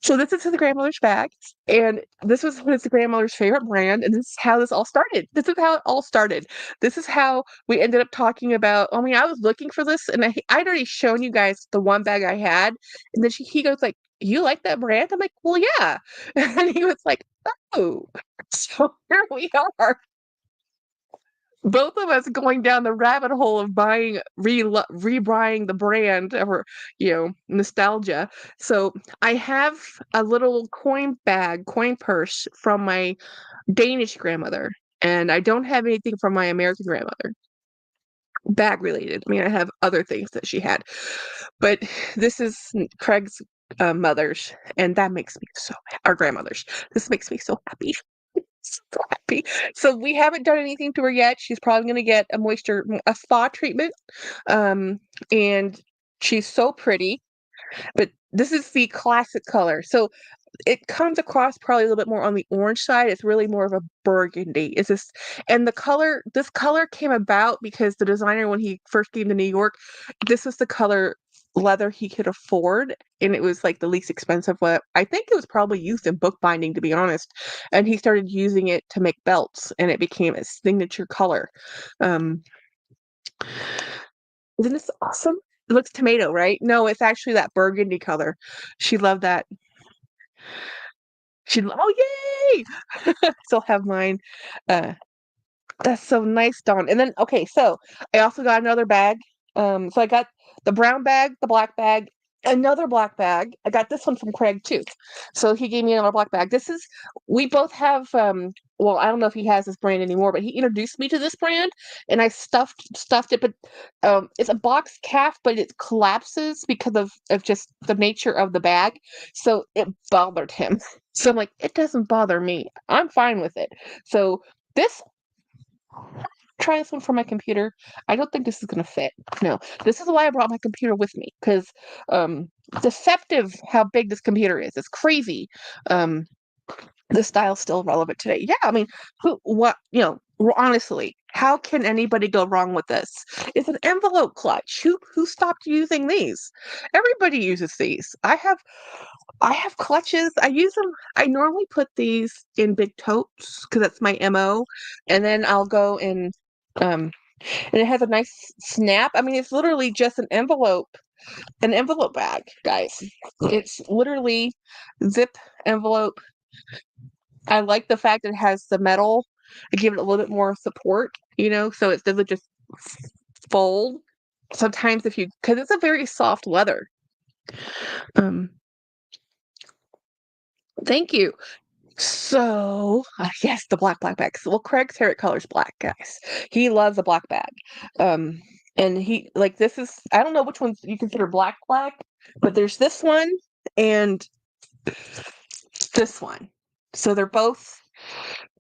So this is his grandmother's bag, and this was his grandmother's favorite brand, and this is how this all started. This is how it all started. This is how we ended up talking about. I mean, I was looking for this, and I'd already shown you guys the one bag I had, and then he goes like, "You like that brand?" I'm like, "Well, yeah," and he was like, "Oh," so here we are. Both of us going down the rabbit hole of buying rebuying the brand or nostalgia. So I have a little coin purse from my Danish grandmother, and I don't have anything from my American grandmother bag related. I mean, I have other things that she had, but this is Craig's mother's, and that makes me so our grandmother's. This makes me so happy. So happy. So we haven't done anything to her yet. She's probably going to get a spa treatment. And she's so pretty. But this is the classic color. So it comes across probably a little bit more on the orange side. It's really more of a burgundy. It's this, and this color came about because the designer, when he first came to New York, this was the color leather he could afford, and it was like the least expensive. What I think it was probably used in bookbinding, to be honest. And he started using it to make belts, and it became a signature color. Um, isn't this awesome? It looks tomato, right? No, it's actually that burgundy color. She loved that. Oh, yay! Still have mine. Uh, that's so nice, Dawn. And then, okay, so I also got another bag. So I got the brown bag, the black bag, another black bag. I got this one from Craig too. So he gave me another black bag. We both have, well, I don't know if he has this brand anymore, but he introduced me to this brand, and I stuffed it. But it's a box calf, but it collapses because of just the nature of the bag. So it bothered him. So I'm like, it doesn't bother me. I'm fine with it. So this try this one for my computer. I don't think this is gonna fit. No, this is why I brought my computer with me, because deceptive how big this computer is. It's crazy. Um, the style's still relevant today. Yeah, I mean, honestly, how can anybody go wrong with this? It's an envelope clutch. Who stopped using these? Everybody uses these. I have clutches. I use them. I normally put these in big totes because that's my MO. And then I'll go um and it has a nice snap. I mean, it's literally just an envelope bag, guys. It's literally zip envelope. I like the fact that it has the metal. I give it a little bit more support, so it doesn't just fold. Sometimes because it's a very soft leather. Um, thank you. So, yes, the black bag. Well, Craig's favorite color is black, guys. He loves a black bag. Um, and this is, I don't know which ones you consider black, but there's this one and this one. So they're both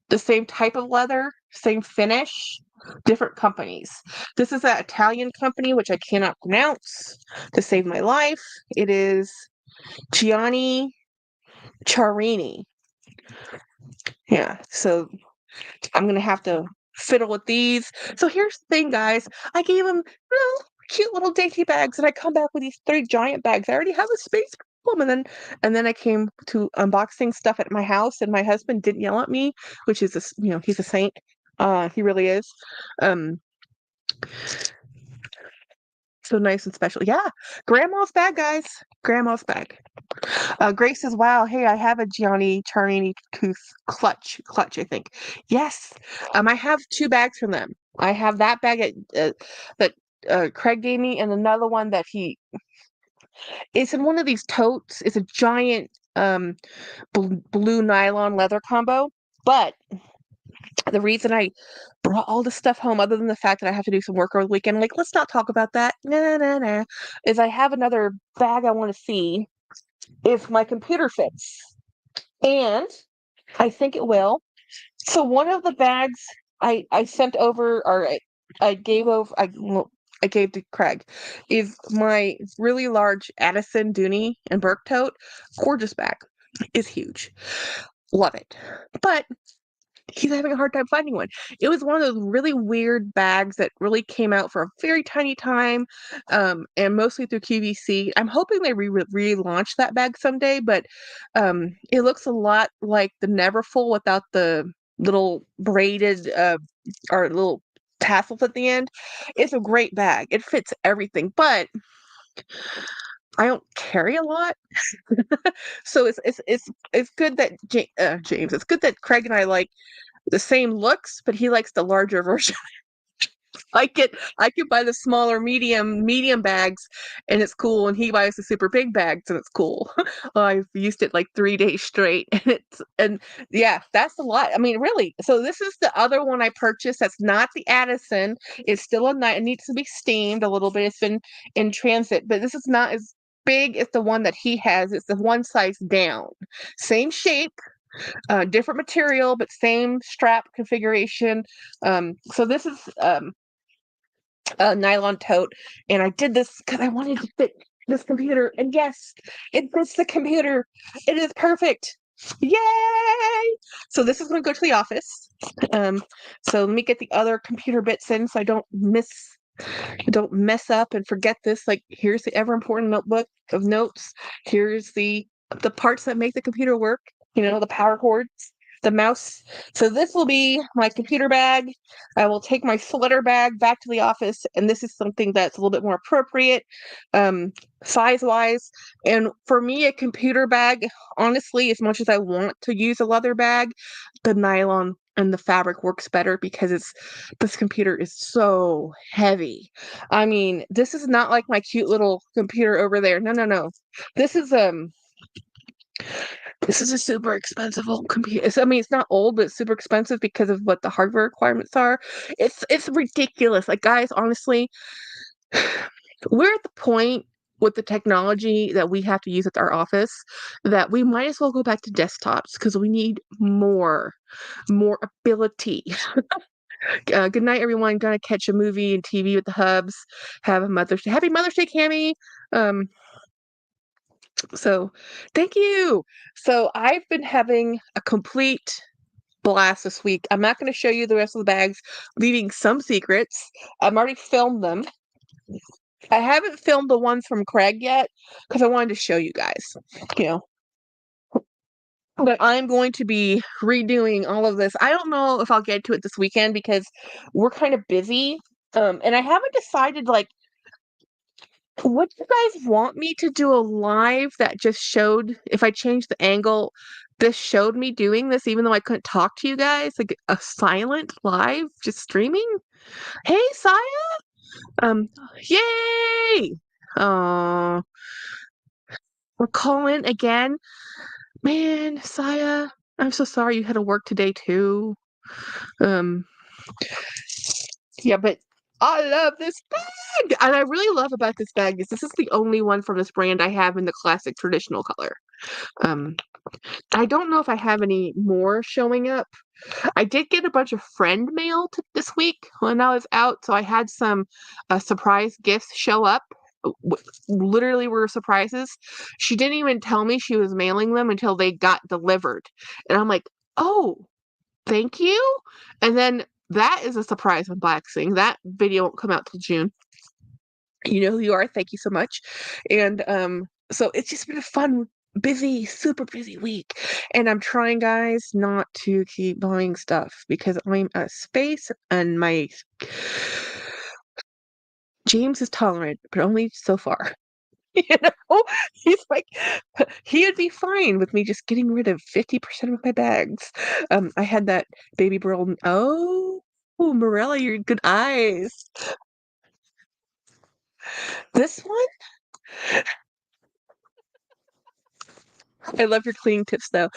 the same type of leather, same finish, different companies. This is an Italian company, which I cannot pronounce to save my life. It is Gianni Charini. Yeah, so I'm going to have to fiddle with these. So here's the thing, guys. I gave them cute little dainty bags, and I come back with these 3 giant bags. I already have a space problem. And then I came to unboxing stuff at my house, and my husband didn't yell at me, which is, he's a saint. He really is. Um, so nice and special. Yeah, grandma's bag, guys. Grandma's bag. Grace says, "Wow, hey, I have a Gianni Charini clutch, I think." Yes, I have 2 bags from them. I have that bag that Craig gave me, and another one that it's in one of these totes. It's a giant blue nylon leather combo. But the reason I brought all this stuff home, other than the fact that I have to do some work over the weekend, like, let's not talk about that. Nah, is I have another bag I want to see if my computer fits. And I think it will. So one of the bags I sent over, or I gave over, I gave to Craig, is my really large Addison Dooney and Burke tote. Gorgeous bag. Is huge. Love it. But he's having a hard time finding one. It was one of those really weird bags that really came out for a very tiny time, and mostly through QVC. I'm hoping they relaunch that bag someday, but it looks a lot like the Neverfull without the little braided or little tassels at the end. It's a great bag. It fits everything, but I don't carry a lot, so it's good that James. It's good that Craig and I like the same looks, but he likes the larger version. I could buy the smaller medium bags, and it's cool, and he buys the super big bags, and it's cool. I've used it like 3 days straight, and yeah, that's a lot. I mean, really. So this is the other one I purchased. That's not the Addison. It's still it needs to be steamed a little bit. It's been in transit, but this is not as big as the one that he has. It's the one size down. Same shape, different material, but same strap configuration. So this is a nylon tote, and I did this because I wanted to fit this computer, and yes, it fits the computer. It is perfect. Yay! So this is going to go to the office. So let me get the other computer bits in so I don't mess up and forget this. Like, here's the ever important notebook of notes. Here's the parts that make the computer work. The power cords, the mouse. So this will be my computer bag. I will take my sweater bag back to the office, and this is something that's a little bit more appropriate, size-wise. And for me, a computer bag, honestly, as much as I want to use a leather bag, the nylon and the fabric works better because this computer is so heavy. I mean, this is not like my cute little computer over there. No. This is a super expensive old computer. I mean, it's not old, but it's super expensive because of what the hardware requirements are. It's ridiculous. Like, guys, honestly, we're at the point with the technology that we have to use at our office that we might as well go back to desktops because we need more ability. Good night, everyone. Gonna catch a movie and TV with the hubs. Have a Mother's Day. Happy Mother's Day, Cammy. Um, so thank you. So I've been having a complete blast this week. I'm not going to show you the rest of the bags, leaving some secrets. I've already filmed them. I haven't filmed the ones from Craig yet because I wanted to show you guys, you know. But I'm going to be redoing all of this. I don't know if I'll get to it this weekend because we're kind of busy. And I haven't decided like what you guys want me to do a live that just showed if I change the angle, this showed me doing this even though I couldn't talk to you guys, like a silent live just streaming. Hey Saya! Um Yay! Oh, we're calling again. Man, Saya, I'm so sorry you had to work today too. Um, yeah, but I love this bag, and I really love about this bag is this is the only one from this brand I have in the classic traditional color. Um, I don't know if I have any more showing up. I did get a bunch of friend mail this week when I was out, so I had some surprise gifts show up. Literally were surprises. She didn't even tell me she was mailing them until they got delivered, and I'm like, oh, thank you. And then that is a surprise unboxing. That video won't come out till June. You know who you are. Thank you so much. And so it's just been a fun, busy, super busy week. And I'm trying, guys, not to keep buying stuff because I'm at space and my James is tolerant, but only so far. You know, he's like, he would be fine with me just getting rid of 50% of my bags. I had that baby girl. Oh, Morella, your good eyes. This one? I love your cleaning tips though.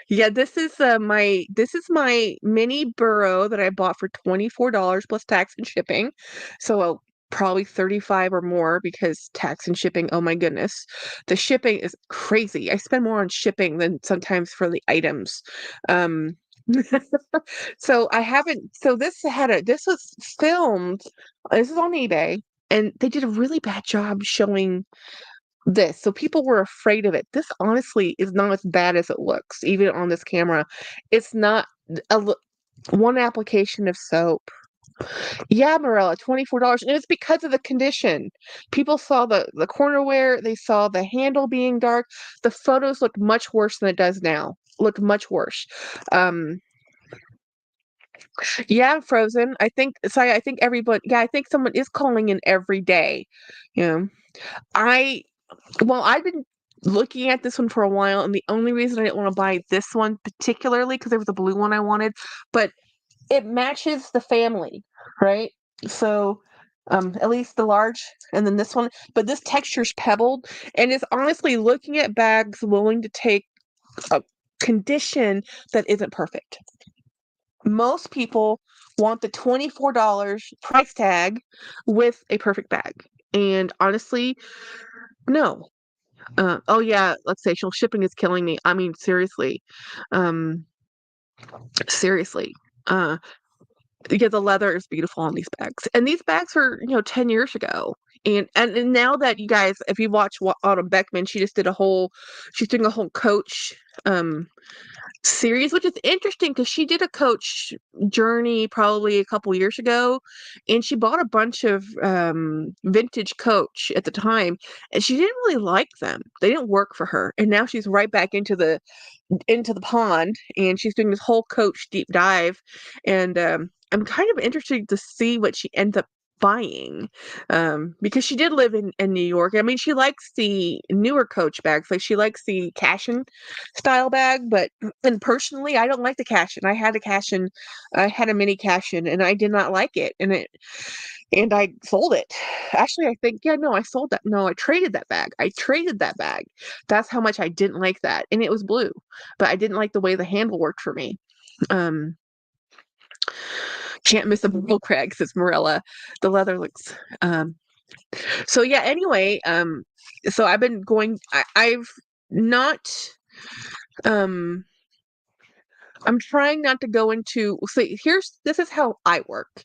Yeah, this is my mini burrow that I bought for $24 plus tax and shipping. So probably 35 or more because tax and shipping, oh my goodness. The shipping is crazy. I spend more on shipping than sometimes for the items. Um so I haven't so this was filmed. This is on eBay and they did a really bad job showing this. So people were afraid of it. This honestly is not as bad as it looks, even on this camera. It's not one application of soap. Yeah, Morella, $24. And it's because of the condition. People saw the corner wear, they saw the handle being dark. The photos looked much worse than it does now. Looked much worse. Um, yeah, Frozen. I think everybody, yeah, I think someone is calling in every day. You know, I Well, I've been looking at this one for a while, and the only reason I didn't want to buy this one particularly because there was a blue one I wanted, but it matches the family, right? So, at least the large, and then this one, but this texture's pebbled, and it's honestly looking at bags willing to take a condition that isn't perfect. Most people want the $24 price tag with a perfect bag, and honestly, no. Oh yeah, let's say shipping is killing me. I mean, seriously. Um, seriously. Uh, yeah, the leather is beautiful on these bags. And these bags were, 10 years ago. And now that you guys, if you watch Autumn Beckman, she's doing a whole Coach um series, which is interesting because she did a Coach journey probably a couple years ago, and she bought a bunch of vintage Coach at the time, and she didn't really like them. They didn't work for her, and now she's right back into the pond, and she's doing this whole Coach deep dive, and I'm kind of interested to see what she ends up buying, because she did live in New York. I mean, she likes the newer Coach bags, like she likes the Cashin style bag, but and personally, I don't like the Cashin. I had a mini Cashin, and I did not like it, and I sold it. Actually, I think, yeah, no, I sold that. No, I traded that bag. I traded that bag. That's how much I didn't like that. And it was blue, but I didn't like the way the handle worked for me. Um, can't miss a bull Craig, says Morella. The leather looks, so yeah, anyway, so I've been I've not, um, I'm trying not to go into see, this is how I work.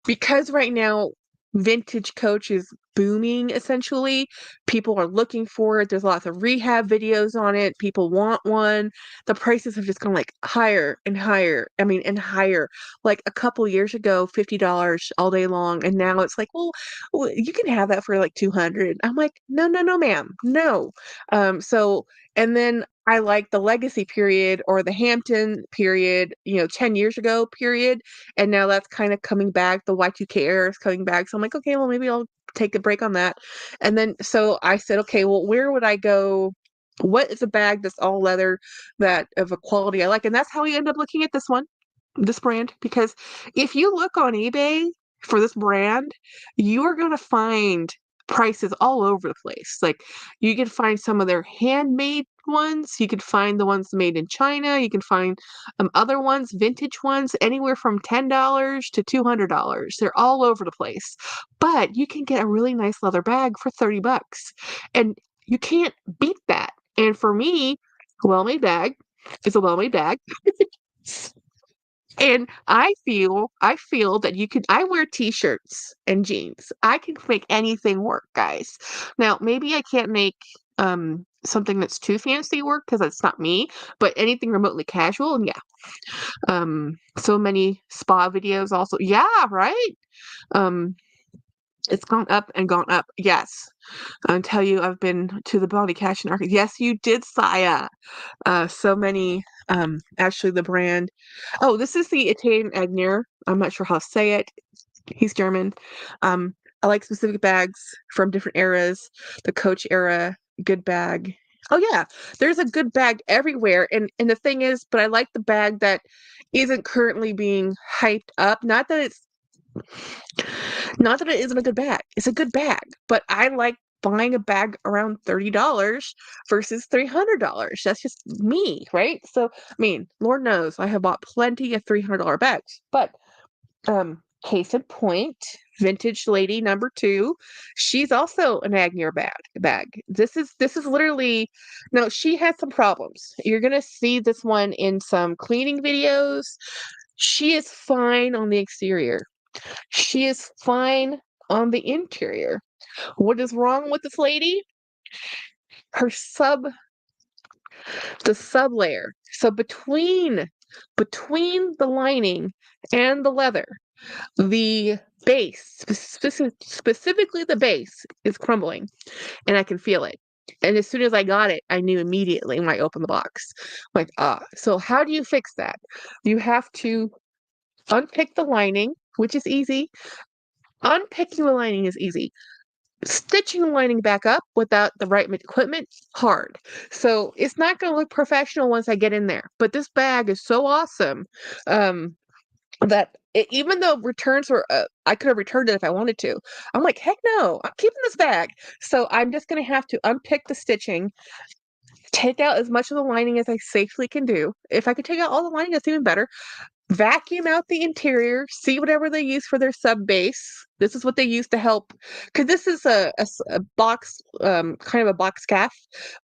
Because right now vintage coach is booming essentially, people are looking for it. There's lots of rehab videos on it. People want one. The prices have just gone like higher and higher. I mean, and higher. Like a couple years ago, $50 all day long, and now it's like, well, you can have that for like 200. I'm like, no, no, no, ma'am, no. So and then I like the legacy period or the Hampton period, 10 years ago period, and now that's kind of coming back. The Y2K era is coming back. So I'm like, okay, well, maybe I'll take a break on that. And then so I said, okay, well, where would I go? What is a bag that's all leather that of a quality I like? And that's how we end up looking at this brand. Because if you look on eBay for this brand, you are going to find prices all over the place. Like you can find some of their handmade ones. You could find the ones made in China. You can find other ones, vintage ones, anywhere from $10 to $200. They're all over the place. But you can get a really nice leather bag for $30. And you can't beat that. And for me, a well-made bag is a well-made bag. And I feel that I wear t-shirts and jeans. I can make anything work, guys. Now, maybe I can't make something that's too fancy work because that's not me, but anything remotely casual, and yeah. So many spa videos also. Yeah, right? Um, it's gone up and gone up. Yes. I'll tell you, I've been to the Body Cash and Arcade. Yes, you did, Saya. So many, actually the brand. Oh, this is the Italian Agnier. I'm not sure how to say it. He's German. I like specific bags from different eras. The Coach era, good bag. Oh yeah, there's a good bag everywhere. And the thing is, but I like the bag that isn't currently being hyped up. Not that it isn't a good bag. It's a good bag, but I like buying a bag around $30 versus $300. That's just me, right? So, I mean, Lord knows I have bought plenty of $300 bags, but case in point, vintage lady number 2, she's also an Agnier bag. This is literally no, she had some problems. You're gonna see this one in some cleaning videos. She is fine on the exterior. She is fine on the interior. What is wrong with this lady? Her the sub layer. So between the lining and the leather, the base, specifically the base, is crumbling, and I can feel it. And as soon as I got it, I knew immediately when I opened the box. Like, so how do you fix that? You have to unpick the lining, which is easy. Unpicking the lining is easy. Stitching the lining back up without the right equipment, hard. So it's not going to look professional once I get in there. But this bag is so awesome that even though returns were, I could have returned it if I wanted to. I'm like, heck no, I'm keeping this bag. So I'm just going to have to unpick the stitching, take out as much of the lining as I safely can do. If I could take out all the lining, that's even better. Vacuum out the interior, see whatever they use for their sub base. This is what they use to help, because this is a box, kind of a box calf,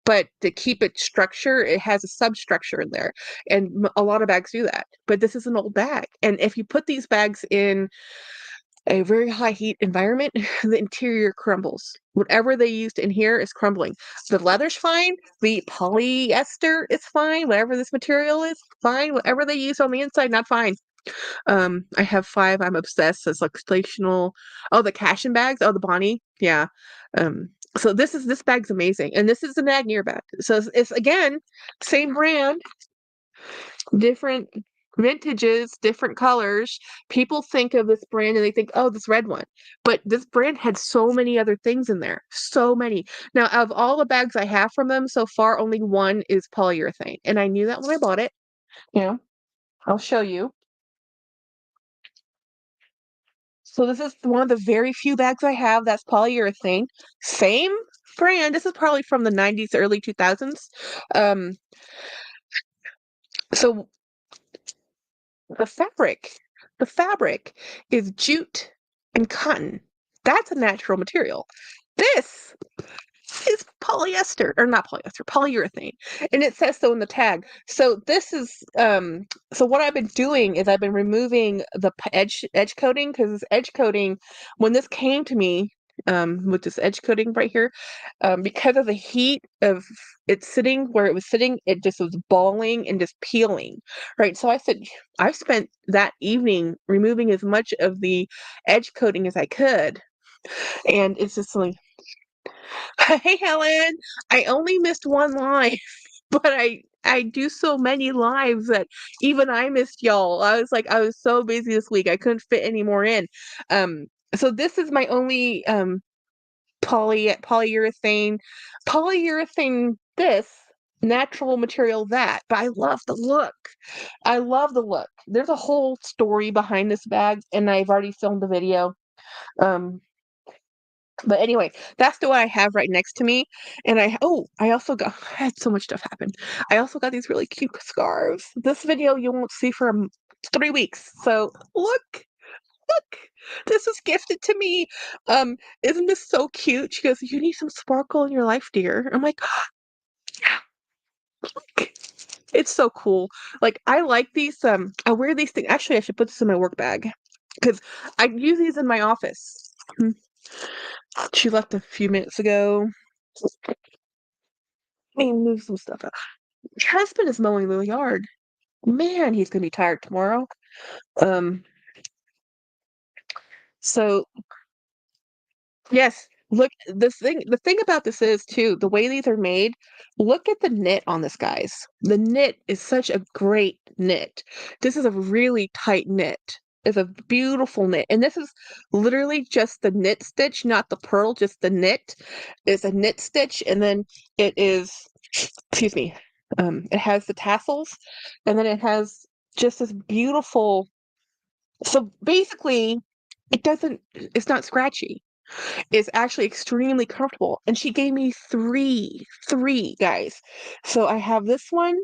but to keep it structure, it has a substructure in there. And a lot of bags do that. But this is an old bag. And if you put these bags in a very high heat environment, the interior crumbles. Whatever they used in here is crumbling. The leather's fine. The polyester is fine. Whatever this material is, fine. Whatever they use on the inside, not fine. I have 5. I'm obsessed. It's like stational. Oh, the cash and bags. Oh, the Bonnie. Yeah. So this bag's amazing, and this is an Agnier bag. So it's again same brand, different vintages, different colors. People think of this brand and they think, oh, this red one. But this brand had so many other things in there. So many. Now, of all the bags I have from them so far, only one is polyurethane. And I knew that when I bought it. Yeah. I'll show you. So this is one of the very few bags I have that's polyurethane. Same brand. This is probably from the 90s, early 2000s. Um, so The fabric. The fabric is jute and cotton. That's a natural material. This It's polyester, or not polyester, polyurethane, and it says so in the tag. So this is so what I've been doing is I've been removing the edge coating, because this edge coating, when this came to me, with this edge coating right here, because of the heat of it sitting where it was sitting, it just was balling and just peeling, right? So I said I spent that evening removing as much of the edge coating as I could, and it's just like, hey, Helen, I only missed one live, but I do so many lives that even I missed y'all. I was so busy this week. I couldn't fit any more in. Um, so this is my only polyurethane this, natural material that, but I love the look. I love the look. There's a whole story behind this bag, and I've already filmed the video. Um, but anyway, that's the one I have right next to me. And I also got, I had so much stuff happen. I also got these really cute scarves. This video you won't see for 3 weeks. So look, this was gifted to me. Isn't this so cute? She goes, you need some sparkle in your life, dear. I'm like, it's so cool. Like, I like these. I wear these things. Actually, I should put this in my work bag because I use these in my office. She left a few minutes ago. Let me move some stuff out. My husband is mowing the yard. Man, he's gonna be tired tomorrow. Um, so yes, look, the thing about this is too, the way these are made, look at the knit on this, guys. The knit is such a great knit. This is a really tight knit. It's a beautiful knit. And this is literally just the knit stitch, not the purl, just the knit. It's a knit stitch, and then it is, excuse me, it has the tassels, and then it has just this beautiful, so basically it's not scratchy, is actually extremely comfortable. And she gave me three guys. So I have this one.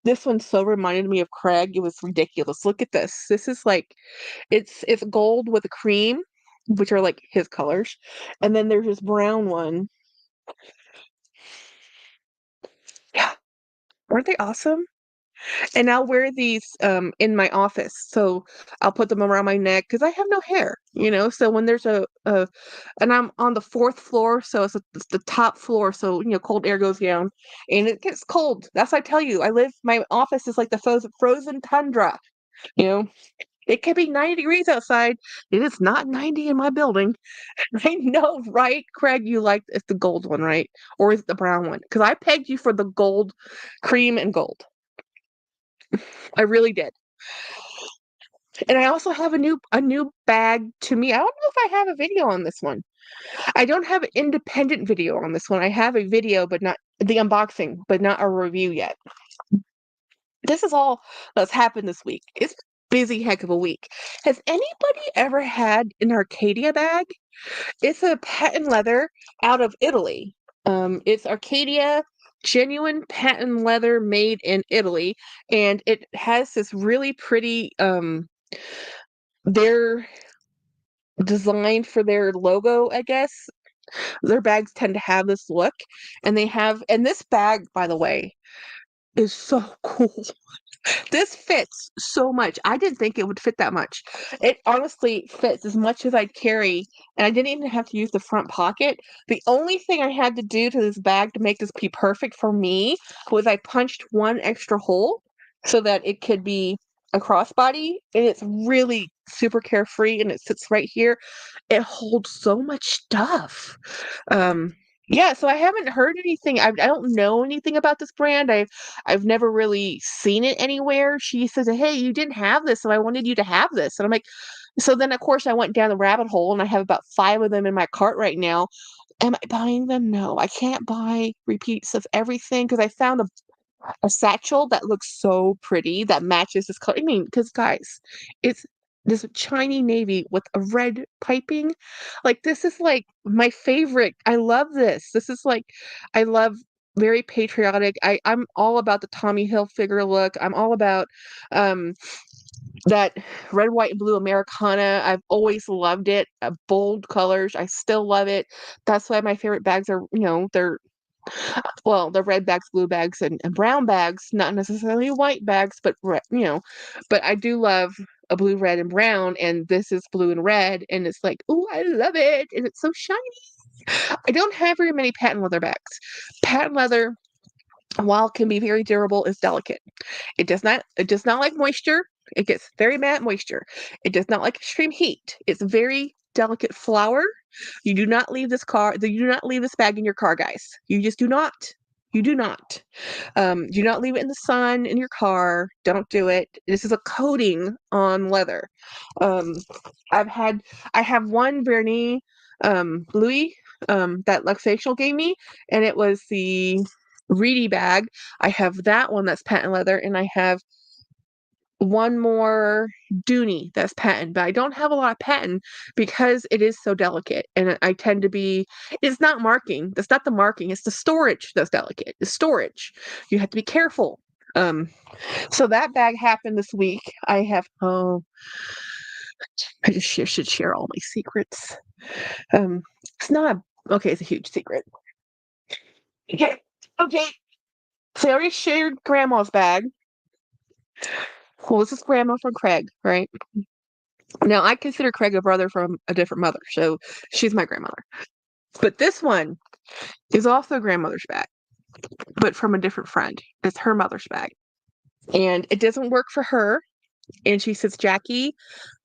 This one so reminded me of Craig. It was ridiculous. Look at this. This is like, it's gold with a cream, which are like his colors. And then there's this brown one. Yeah. Aren't they awesome? And I'll wear these in my office. So I'll put them around my neck because I have no hair, you know. So when there's and I'm on the fourth floor, so it's the top floor, so you know, cold air goes down and it gets cold. That's what I tell you. My office is like the frozen tundra, you know. It can be 90 degrees outside. It is not 90 in my building. I know, right? Craig, you like it's the gold one, right? Or is it the brown one? Because I pegged you for the gold, cream and gold. I really did. And I also have a new bag to me. I don't know if I have a video on this one. I don't have an independent video on this one. I have a video, but not the unboxing, but not a review yet. This is all that's happened this week. It's a busy heck of a week. Has anybody ever had an Arcadia bag? It's a patent leather out of Italy. It's Arcadia genuine patent leather made in Italy, and it has this really pretty they're designed for their logo, I guess. Their bags tend to have this look, and this bag, by the way, is so cool. This fits so much. I didn't think it would fit that much. It honestly fits as much as I'd carry, and I didn't even have to use the front pocket. The only thing I had to do to this bag to make this be perfect for me was I punched one extra hole so that it could be a crossbody, and it's really super carefree, and it sits right here. It holds so much stuff. Um, yeah, so I haven't heard anything. I don't know anything about this brand. I've never really seen it anywhere. She says, "Hey, you didn't have this, so I wanted you to have this." And I'm like, so then of course I went down the rabbit hole, and I have about 5 of them in my cart right now. Am I buying them? No, I can't buy repeats of everything because I found a satchel that looks so pretty that matches this color. I mean, because guys, it's this shiny navy with a red piping. Like, this is like my favorite. I love this. This is like, I love very patriotic. I'm all about the Tommy Hilfiger look. I'm all about um that red, white, and blue Americana. I've always loved it. Bold colors. I still love it. That's why my favorite bags are, they're well, the red bags, blue bags, and brown bags, not necessarily white bags, but but I do love a blue, red, and brown, and this is blue and red, and it's like, oh, I love it, and it's so shiny. I don't have very many patent leather bags. Patent leather, while it can be very durable, is delicate. It does not like moisture. It gets very bad moisture. It does not like extreme heat. It's very delicate flour. You do not leave this bag in your car, guys. You just do not. You do not. Do not leave it in the sun in your car. Don't do it. This is a coating on leather. Um, I've had I have one Vernis Louis that Luxacial gave me, and it was the Reedy bag. I have that one that's patent leather, and I have one more Dooney that's patent, but I don't have a lot of patent because it is so delicate. And I tend to be, it's not marking. That's not the marking. It's the storage that's delicate. The storage. You have to be careful. Um, so that bag happened this week. I just should share all my secrets. It's not, okay, it's a huge secret. Okay. Okay. So I already shared grandma's bag. Well, this is grandma from Craig, right? Now, I consider Craig a brother from a different mother, so she's my grandmother. But this one is also grandmother's bag, but from a different friend. It's her mother's bag. And it doesn't work for her. And she says, Jackie,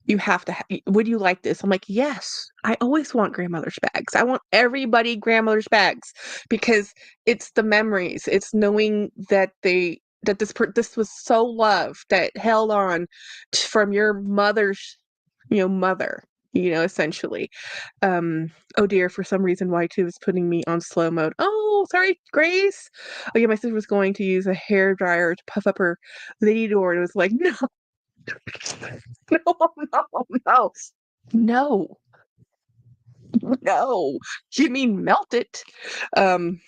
you have to would you like this? I'm like, yes, I always want grandmother's bags. I want everybody grandmother's bags because it's the memories. It's knowing that this was so loved, that held on from your mother's, mother, essentially. Oh dear, for some reason Y2 is putting me on slow mode. Oh, sorry, Grace. Oh yeah, my sister was going to use a hair dryer to puff up her lady door, and it was like, no, no, no, no, no, no. You mean melt it? Um,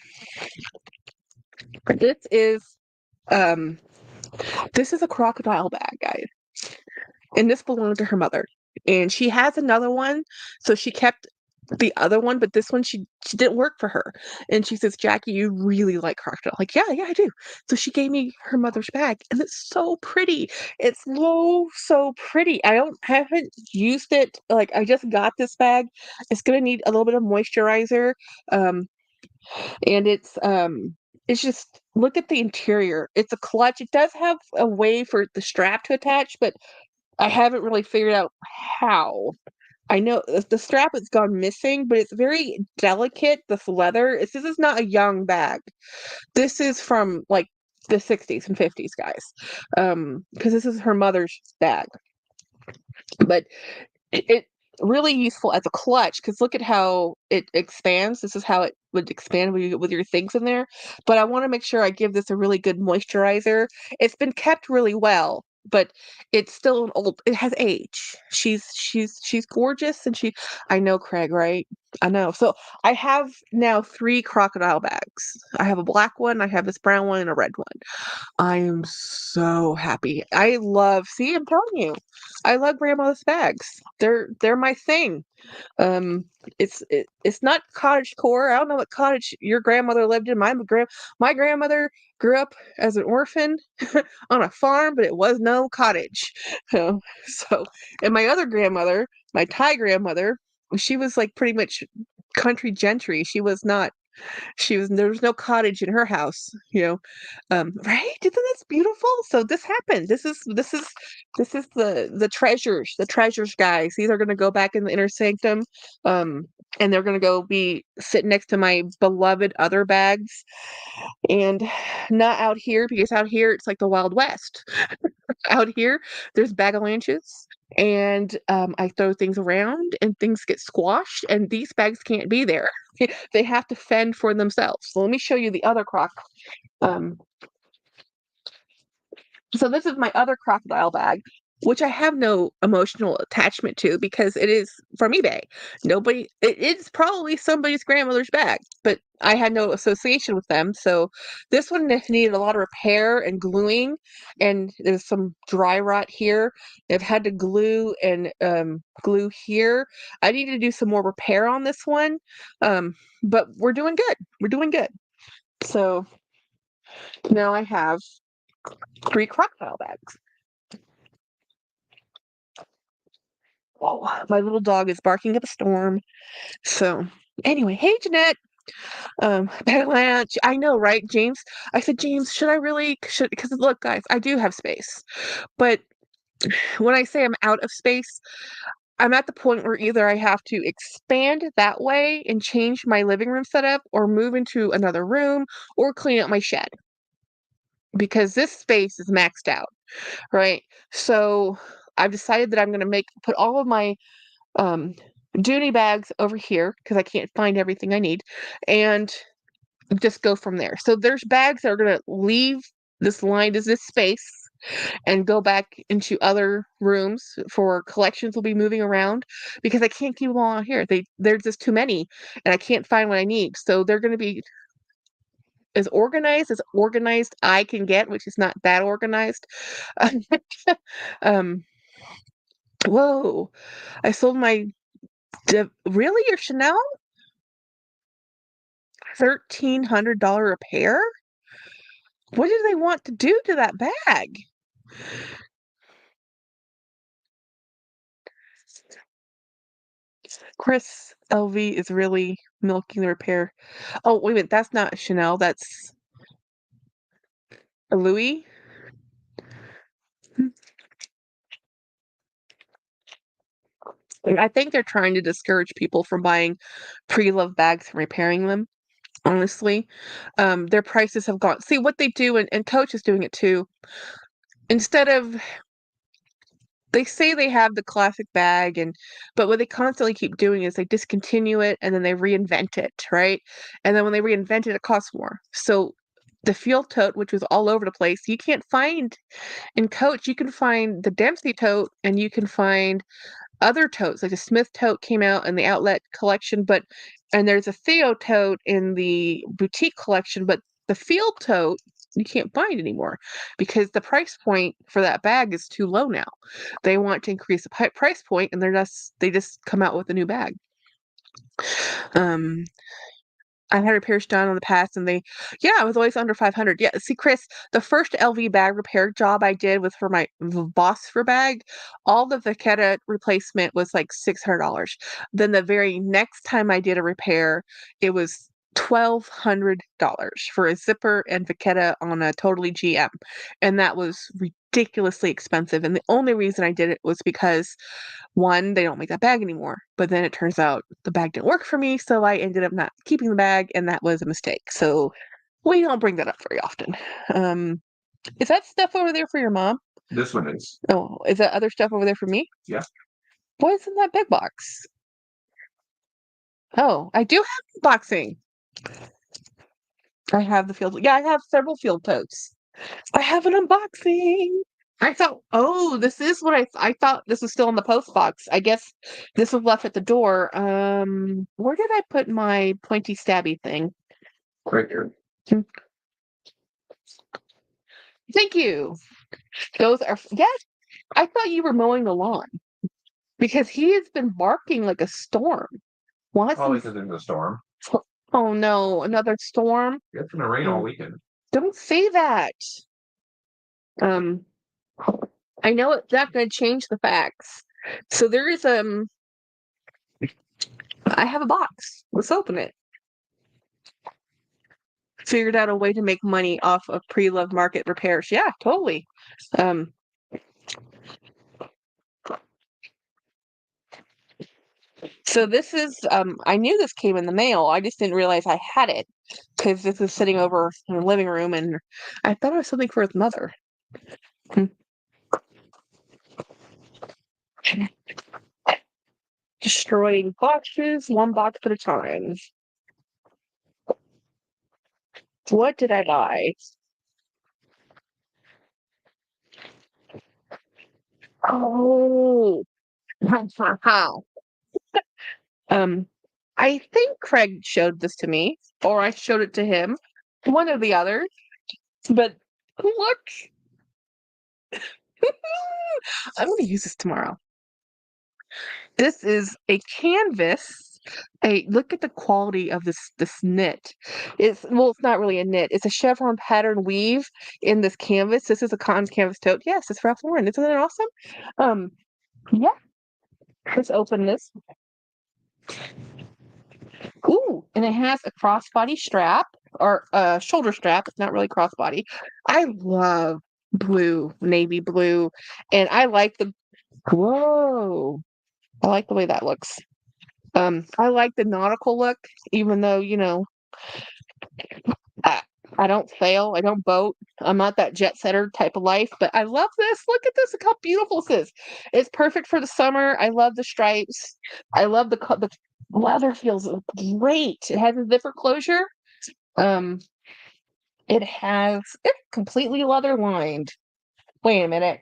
this is um this is a crocodile bag, guys. And this belonged to her mother. And she has another one, so she kept the other one, but this one she didn't work for her. And she says, Jackie, you really like crocodile. Like, yeah, yeah, I do. So she gave me her mother's bag, and it's so pretty. It's so pretty. Haven't used it. Like, I just got this bag. It's gonna need a little bit of moisturizer. Um, and it's just, look at the interior. It's a clutch. It does have a way for the strap to attach, but I haven't really figured out how. I know the strap has gone missing, but it's very delicate. This leather. This is not a young bag. This is from like the 60s and 50s, guys. Because this is her mother's bag. But it really useful as a clutch because look at how it expands. This is how it would expand with your things in there. But I want to make sure I give this a really good moisturizer. It's been kept really well, but it's still it has age. She's gorgeous, and I know, Craig, right? I know. So I have now 3 crocodile bags. I have a black one, I have this brown one, and a red one. I am so happy. See, I'm telling you, I love grandma's bags. They're my thing. Um, it's not cottage core. I don't know what cottage your grandmother lived in. My grandmother grew up as an orphan on a farm, but it was no cottage. So, and my other grandmother, my Thai grandmother, she was like pretty much country gentry. There was no cottage in her house, right? Isn't this beautiful? So this happened. This is the treasures, guys. These are gonna go back in the inner sanctum. And they're gonna go be sitting next to my beloved other bags, and not out here, because out here it's like the Wild West. Out here, there's bagalanches, and I throw things around, and things get squashed, and these bags can't be there. They have to fend for themselves. So let me show you the other croc. Um, so this is my other crocodile bag. which I have no emotional attachment to because it is from eBay. It's probably somebody's grandmother's bag, but I had no association with them. So this one needed a lot of repair and gluing, and there's some dry rot here. I've had to glue and glue here. I need to do some more repair on this one, but we're doing good. We're doing good. So now I have 3 crocodile bags. Oh, my little dog is barking up a storm. So anyway, hey Jeanette. Avalanche. I know, right, James? I said, James, should because look, guys, I do have space. But when I say I'm out of space, I'm at the point where either I have to expand that way and change my living room setup or move into another room or clean up my shed because this space is maxed out, right? So I've decided that I'm going to put all of my um, Dooney bags over here because I can't find everything I need and just go from there. So there's bags that are going to leave this space and go back into other rooms for collections will be moving around because I can't keep them all out here. There's just too many and I can't find what I need. So they're going to be as organized I can get, which is not that organized. um, whoa, I sold my really your Chanel $1,300 repair? What do they want to do to that bag? Chris LV is really milking the repair. Oh, wait a minute, that's not Chanel, that's a Louis. I think they're trying to discourage people from buying pre-loved bags and repairing them, honestly. Their prices have gone. See what they do, and Coach is doing it too. Instead of they say they have the classic bag but what they constantly keep doing is they discontinue it and then they reinvent it, right? And then when they reinvent it, it costs more. So the field tote, which was all over the place, you can't find in Coach. You can find the Dempsey tote and you can find other totes. Like the Smith tote came out in the outlet collection, and there's a Theo tote in the boutique collection, but the field tote you can't find anymore because the price point for that bag is too low now. They want to increase the price point, and they just come out with a new bag. Um, I've had repairs done on the past, and I was always under 500. Yeah, see, Chris, the first LV bag repair job I did was for my Boss for bag. All the Vachetta replacement was like $600. Then the very next time I did a repair, it was $1,200 for a zipper and Vachetta on a totally GM, and that was ridiculously expensive. And the only reason I did it was because one, they don't make that bag anymore. But then it turns out the bag didn't work for me, so I ended up not keeping the bag, and that was a mistake. So we don't bring that up very often. Um, is that stuff over there for your mom? This one is. Oh, is that other stuff over there for me? Yeah. What's in that big box? Oh, I do have unboxing. I have the field. Yeah, I have several field totes. I have an unboxing. I thought, oh, this is what I thought this was still in the post box. I guess this was left at the door. Where did I put my pointy stabby thing? Right here. Thank you. Those are yes. I thought you were mowing the lawn because he has been barking like a storm. Why? Probably because there's a storm. Oh no, another storm. It's gonna rain all weekend. Don't say that. Um, I know it's not going to change the facts. So there is I have a box. Let's open it. Figured out a way to make money off of pre-loved market repairs. Yeah, totally. Um, so this is I knew this came in the mail. I just didn't realize I had it because this is sitting over in the living room, and I thought it was something for his mother. Hmm. Destroying boxes, one box at a time. What did I buy? Oh, um, I think Craig showed this to me, or I showed it to him, one or the other. But look, I'm going to use this tomorrow. This is a canvas. A look at the quality of this knit. It's not really a knit. It's a chevron pattern weave in this canvas. This is a cotton canvas tote. Yes, it's Ralph Lauren. Isn't that awesome? Um, yeah. Let's open this. Ooh, and it has a crossbody strap or a shoulder strap. It's not really crossbody. I love blue, navy blue, and I like the whoa. I like the way that looks. I like the nautical look, even though, I, I don't sail, I don't boat. I'm not that jet setter type of life, but I love this. Look at this. Look how beautiful this is. It's perfect for the summer. I love the stripes. I love the leather feels great. It has a zipper closure. Um, it's completely leather lined. Wait a minute.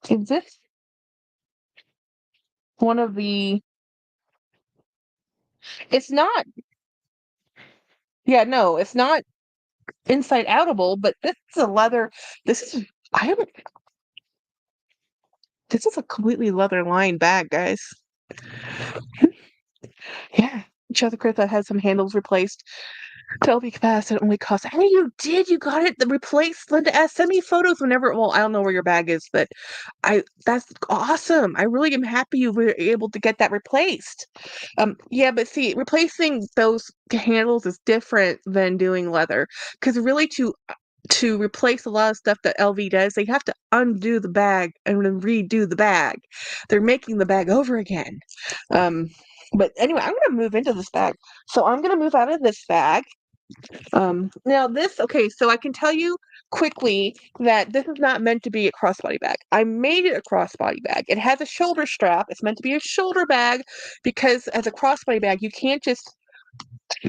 Is this one of the? It's not. Yeah, no, it's not inside outable, but this is a leather. This is I haven't this is a completely leather lined bag, guys. Yeah. Each other Chris that had some handles replaced. To LV capacity it only cost. Hey, you did. You got it. The replaced. Linda S. Send me photos whenever. Well, I don't know where your bag is, but that's awesome. I really am happy you were able to get that replaced. Yeah, but see, replacing those handles is different than doing leather because really to replace a lot of stuff that LV does, they have to undo the bag and then redo the bag. They're making the bag over again. Um, but anyway, I'm going to move into this bag. So I'm going to move out of this bag. Now okay, so I can tell you quickly that this is not meant to be a crossbody bag. I made it a crossbody bag. It has a shoulder strap. It's meant to be a shoulder bag because as a crossbody bag, you can't just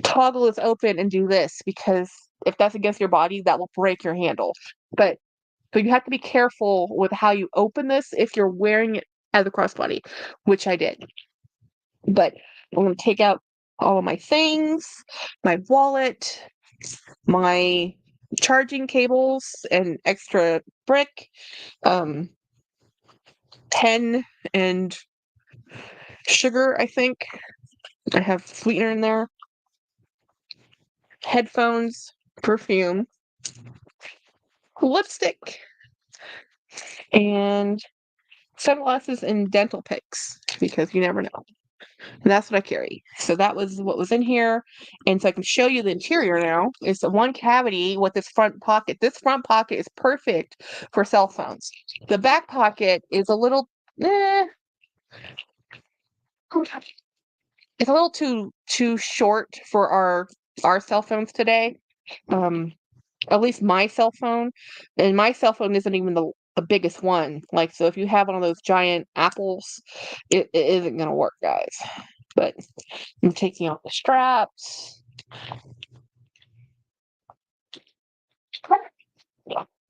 toggle this open and do this because if that's against your body, that will break your handle. But so you have to be careful with how you open this if you're wearing it as a crossbody, which I did. But I'm going to take out all of my things, my wallet, my charging cables, and extra brick, um, pen, and sugar, I think. I have sweetener in there, headphones, perfume, lipstick, and sunglasses and dental picks because you never know. And that's what I carry. So that was what was in here. And so I can show you the interior now. It's a one cavity with this front pocket. This front pocket is perfect for cell phones. The back pocket is a little, it's a little too short for our cell phones today. Um, at least my cell phone, and my cell phone isn't even the biggest one. Like, so if you have one of those giant apples, it isn't gonna work, guys. But I'm taking off the straps.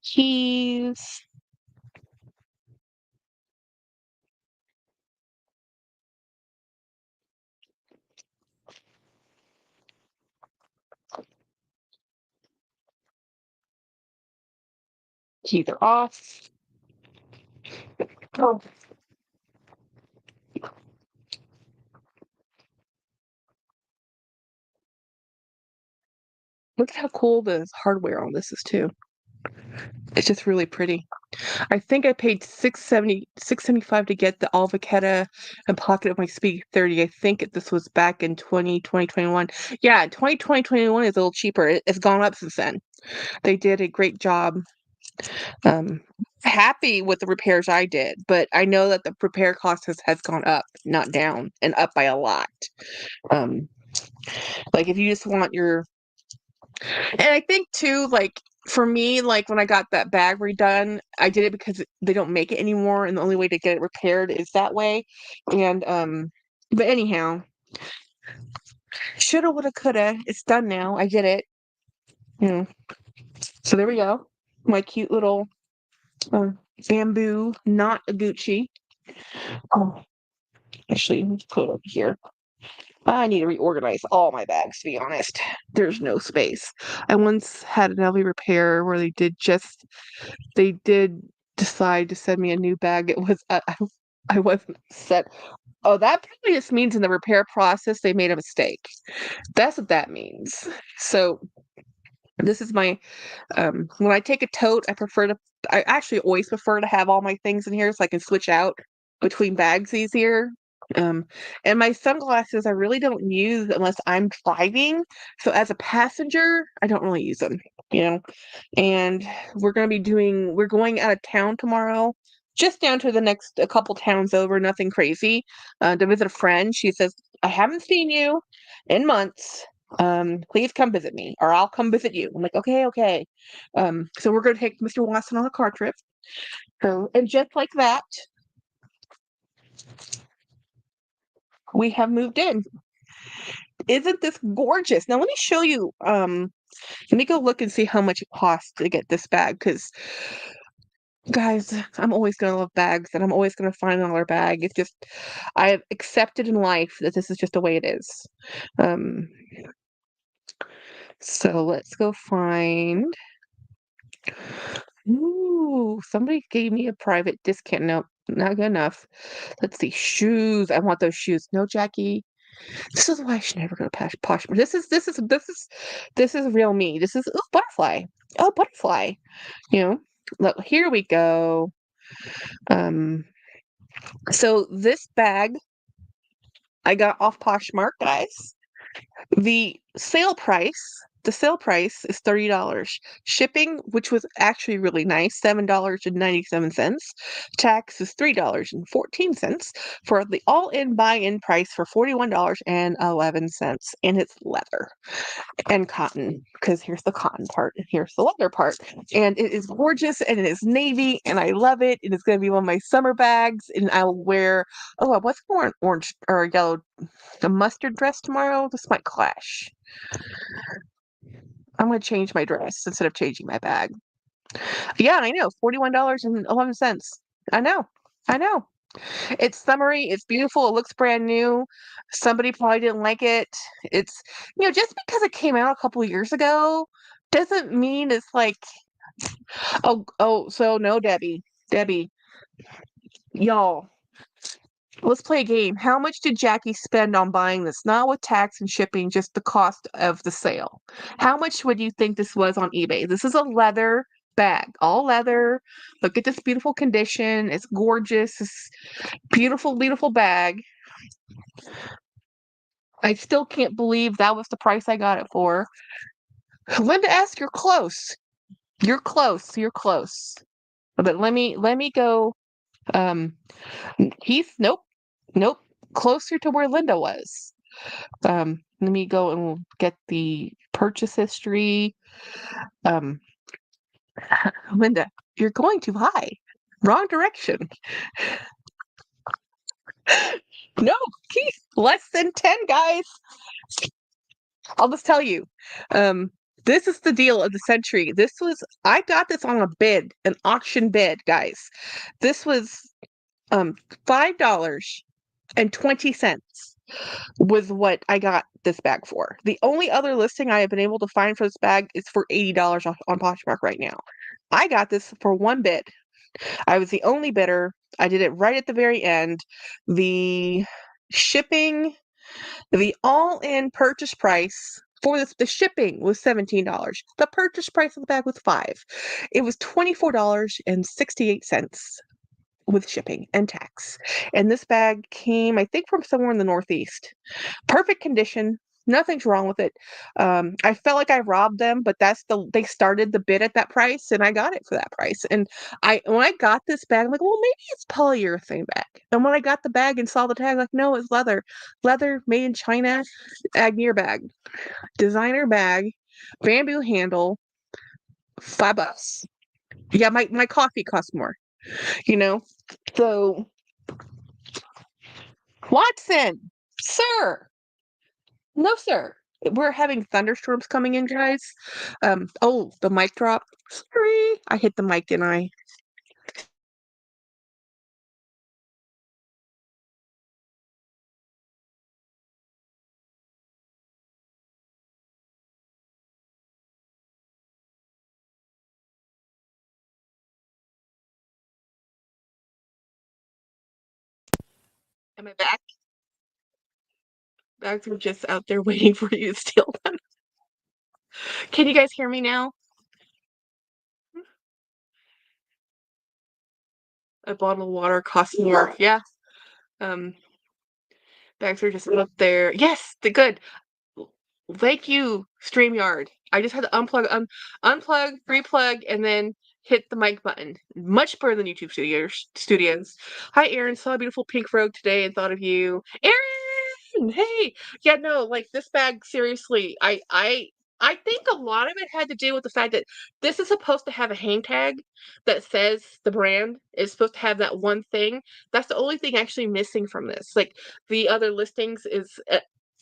Keys. Keys are off. Oh, look at how cool the hardware on this is too. It's just really pretty. I think I paid $675 to get the Alvacetta and Pocket of my Speed 30. I think this was back in 2021. Yeah, 2021 is a little cheaper. It's gone up since then. They did a great job. Um, happy with the repairs I did, but I know that the repair cost has gone up, not down, and up by a lot. Um, like if you just want your, and I think too, like for me, like when I got that bag redone, I did it because they don't make it anymore, and the only way to get it repaired is that way. And but anyhow, shoulda, woulda, coulda. It's done now. I did it. You know. So there we go. My cute little Bamboo, not a Gucci. Oh, actually, let's put it over here. I need to reorganize all my bags, to be honest. There's no space. I once had an LV repair where they did decide to send me a new bag. It was, I wasn't set. Oh, that probably just means in the repair process they made a mistake. That's what that means. So this is my when I take a tote, I actually always prefer to have all my things in here so I can switch out between bags easier. Um, and my sunglasses I really don't use unless I'm driving. So as a passenger, I don't really use them, you know. And we're going out of town tomorrow, just down to the next a couple towns over, nothing crazy, to visit a friend. She says, I haven't seen you in months. Please come visit me or I'll come visit you. I'm like, okay, okay. So we're going to take Mr. Watson on a car trip. So, and just like that, we have moved in. Isn't this gorgeous? Now let me show you. Let me go look and see how much it costs to get this bag. Because, guys, I'm always going to love bags and I'm always going to find another bag. It's just, I have accepted in life that this is just the way it is. Um, so let's go find. Ooh, somebody gave me a private discount. Nope, not good enough. Let's see. Shoes. I want those shoes. No, Jackie. This is why I should never go to Poshmark. This is real me. This is butterfly. Oh, butterfly. You know. Look, here we go. Um, so this bag I got off Poshmark, guys. The sale price is $30. Shipping, which was actually really nice, $7.97. Tax is $3.14 for the all-in buy-in price for $41.11. And it's leather and cotton, because here's the cotton part and here's the leather part. And it is gorgeous and it is navy and I love it. It is going to be one of my summer bags and I'll wear, oh, I was wearing orange or yellow, the mustard dress tomorrow. This might clash. I'm going to change my dress instead of changing my bag. Yeah, I know. $41.11. I know. I know. It's summery. It's beautiful. It looks brand new. Somebody probably didn't like it. It's, just because it came out a couple of years ago doesn't mean it's like, so no, Debbie. Debbie, y'all, let's play a game. How much did Jackie spend on buying this? Not with tax and shipping, just the cost of the sale. How much would you think this was on eBay? This is a leather bag, all leather. Look at this beautiful condition. It's gorgeous. It's beautiful, beautiful bag. I still can't believe that was the price I got it for. Linda S., you're close. You're close. You're close. But let me go. Um, Heath, nope, nope. Closer to where Linda was. Let me go and get the purchase history. Um, Linda, you're going too high. Wrong direction. No, Keith, less than 10, guys. I'll just tell you. This is the deal of the century. I got this on a bid, an auction bid, guys. This was $5.20 was what I got this bag for. The only other listing I have been able to find for this bag is for $80 on Poshmark right now. I got this for one bid. I was the only bidder. I did it right at the very end. The shipping, the all-in purchase price for this, the shipping was $17. The purchase price of the bag was $5. It was $24.68 with shipping and tax. And this bag came, I think, from somewhere in the Northeast. Perfect condition. Nothing's wrong with it. I felt like I robbed them, but they started the bid at that price, and I got it for that price. And when I got this bag, I'm like, well, maybe it's polyurethane bag. And when I got the bag and saw the tag, like, no, it's leather made in China, Agneer bag, designer bag, bamboo handle, $5. Yeah, my coffee costs more, you know. So Watson, sir. No, sir. We're having thunderstorms coming in, guys. Oh, the mic drop. Sorry. I hit the mic, didn't I? Am I back? Bags are just out there waiting for you to steal them. Can you guys hear me now? A bottle of water costs more. Yeah. Um, bags are just out there. Yes, the good. Thank you, StreamYard. I just had to unplug, replug, and then hit the mic button. Much better than YouTube Studios. Hi, Aaron. Saw a beautiful pink robe today and thought of you. Aaron, hey. Yeah, no, like this bag. Seriously, I think a lot of it had to do with the fact that this is supposed to have a hang tag that says the brand. It's supposed to have that one thing. That's the only thing actually missing from this. Like the other listings is.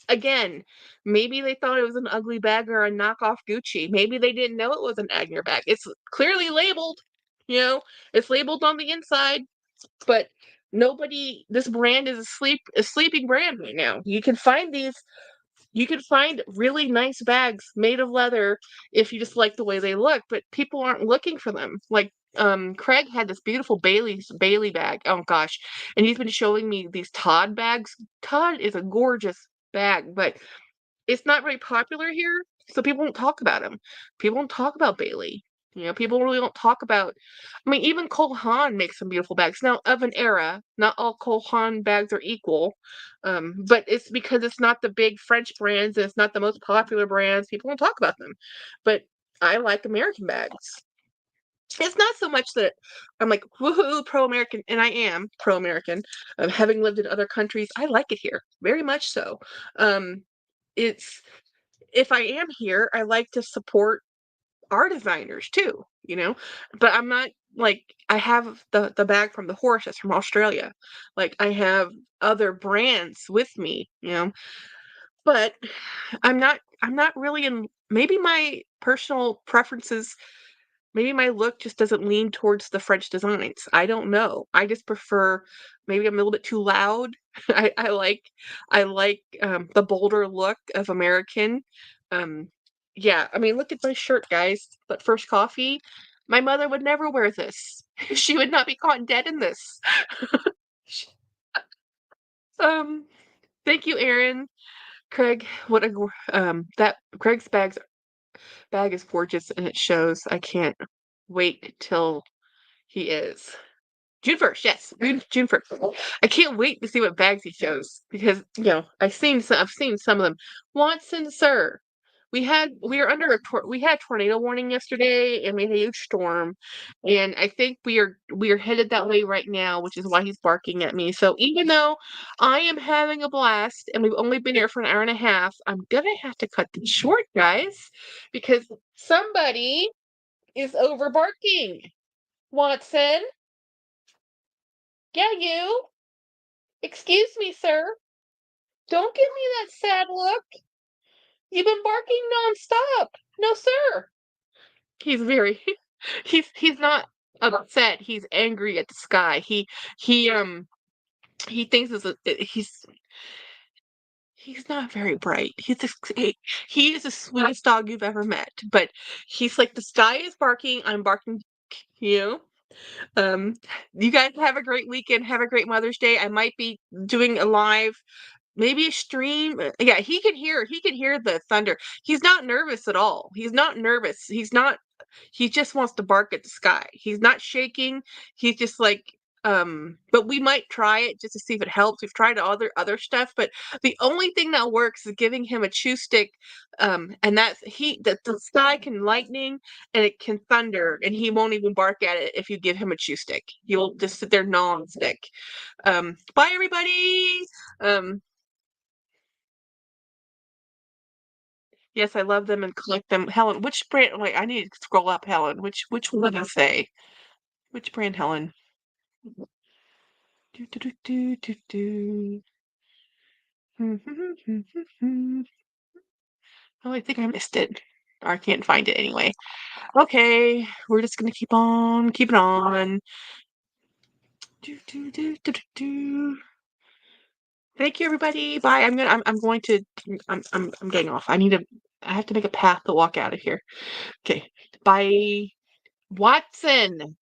Again, maybe they thought it was an ugly bag or a knockoff Gucci. Maybe they didn't know it was an Agner bag. It's clearly labeled, you know, it's labeled on the inside, but nobody, this brand is a sleeping brand right now. You can find really nice bags made of leather if you just like the way they look, but people aren't looking for them. Like Craig had this beautiful Bailey bag. Oh gosh. And he's been showing me these Todd bags. Todd is a gorgeous bag, but it's not very popular here, so people don't talk about him. People don't talk about Bailey. You know, people really don't talk about. I mean, even Cole Haan makes some beautiful bags. Now, of an era, not all Cole Haan bags are equal, but it's because it's not the big French brands and it's not the most popular brands. People don't talk about them. But I like American bags. It's not so much that I'm like, woohoo, pro American, and I am pro American. Having lived in other countries, I like it here, very much so. It's if I am here, I like to support our designers too, you know. But I'm not like I have the bag from the horse that's from Australia. Like I have other brands with me, you know. But I'm not really in maybe my personal preferences, maybe my look just doesn't lean towards the French designs. I don't know. I just prefer maybe I'm a little bit too loud. I like the bolder look of American. Um, yeah, I mean, look at my shirt, guys. But first coffee, my mother would never wear this. She would not be caught dead in this. Um, thank you, Aaron. Craig, what a that Craig's bag is gorgeous and it shows. I can't wait till he is. June 1st, yes. June 1st. I can't wait to see what bags he shows because, you know, I've seen some of them. Watson, sir. We had a tornado warning yesterday and we had a huge storm. And I think we are headed that way right now, which is why he's barking at me. So even though I am having a blast and we've only been here for an hour and a half, I'm gonna have to cut this short, guys, because somebody is over barking. Watson? Yeah, you. Excuse me, sir. Don't give me that sad look. You've been barking nonstop. No, sir. He's very he's not upset. He's angry at the sky. He thinks he's not very bright. He is the sweetest dog you've ever met. But he's like the sky is barking, I'm barking, you know. You guys have a great weekend. Have a great Mother's Day. I might be doing a live, maybe a stream. Yeah, he can hear the thunder. He's not nervous at all. He's not nervous. He just wants to bark at the sky. He's not shaking. He's just like but we might try it just to see if it helps. We've tried other stuff, but the only thing that works is giving him a chew stick. And that the sky can lightning and it can thunder, and he won't even bark at it if you give him a chew stick. He'll just sit there gnaw on the stick. Bye everybody. Um, yes, I love them and collect them. Helen, which brand? Wait, I need to scroll up. Helen, which one did I say? Which brand, Helen? Do, do, do, do, do, do. Oh, I think I missed it. Or I can't find it anyway. Okay, we're just gonna keep on keeping on. Do, do, do, do, do, do. Thank you, everybody. Bye. I'm going to. I'm getting off. I have to make a path to walk out of here. Okay. Bye. Watson.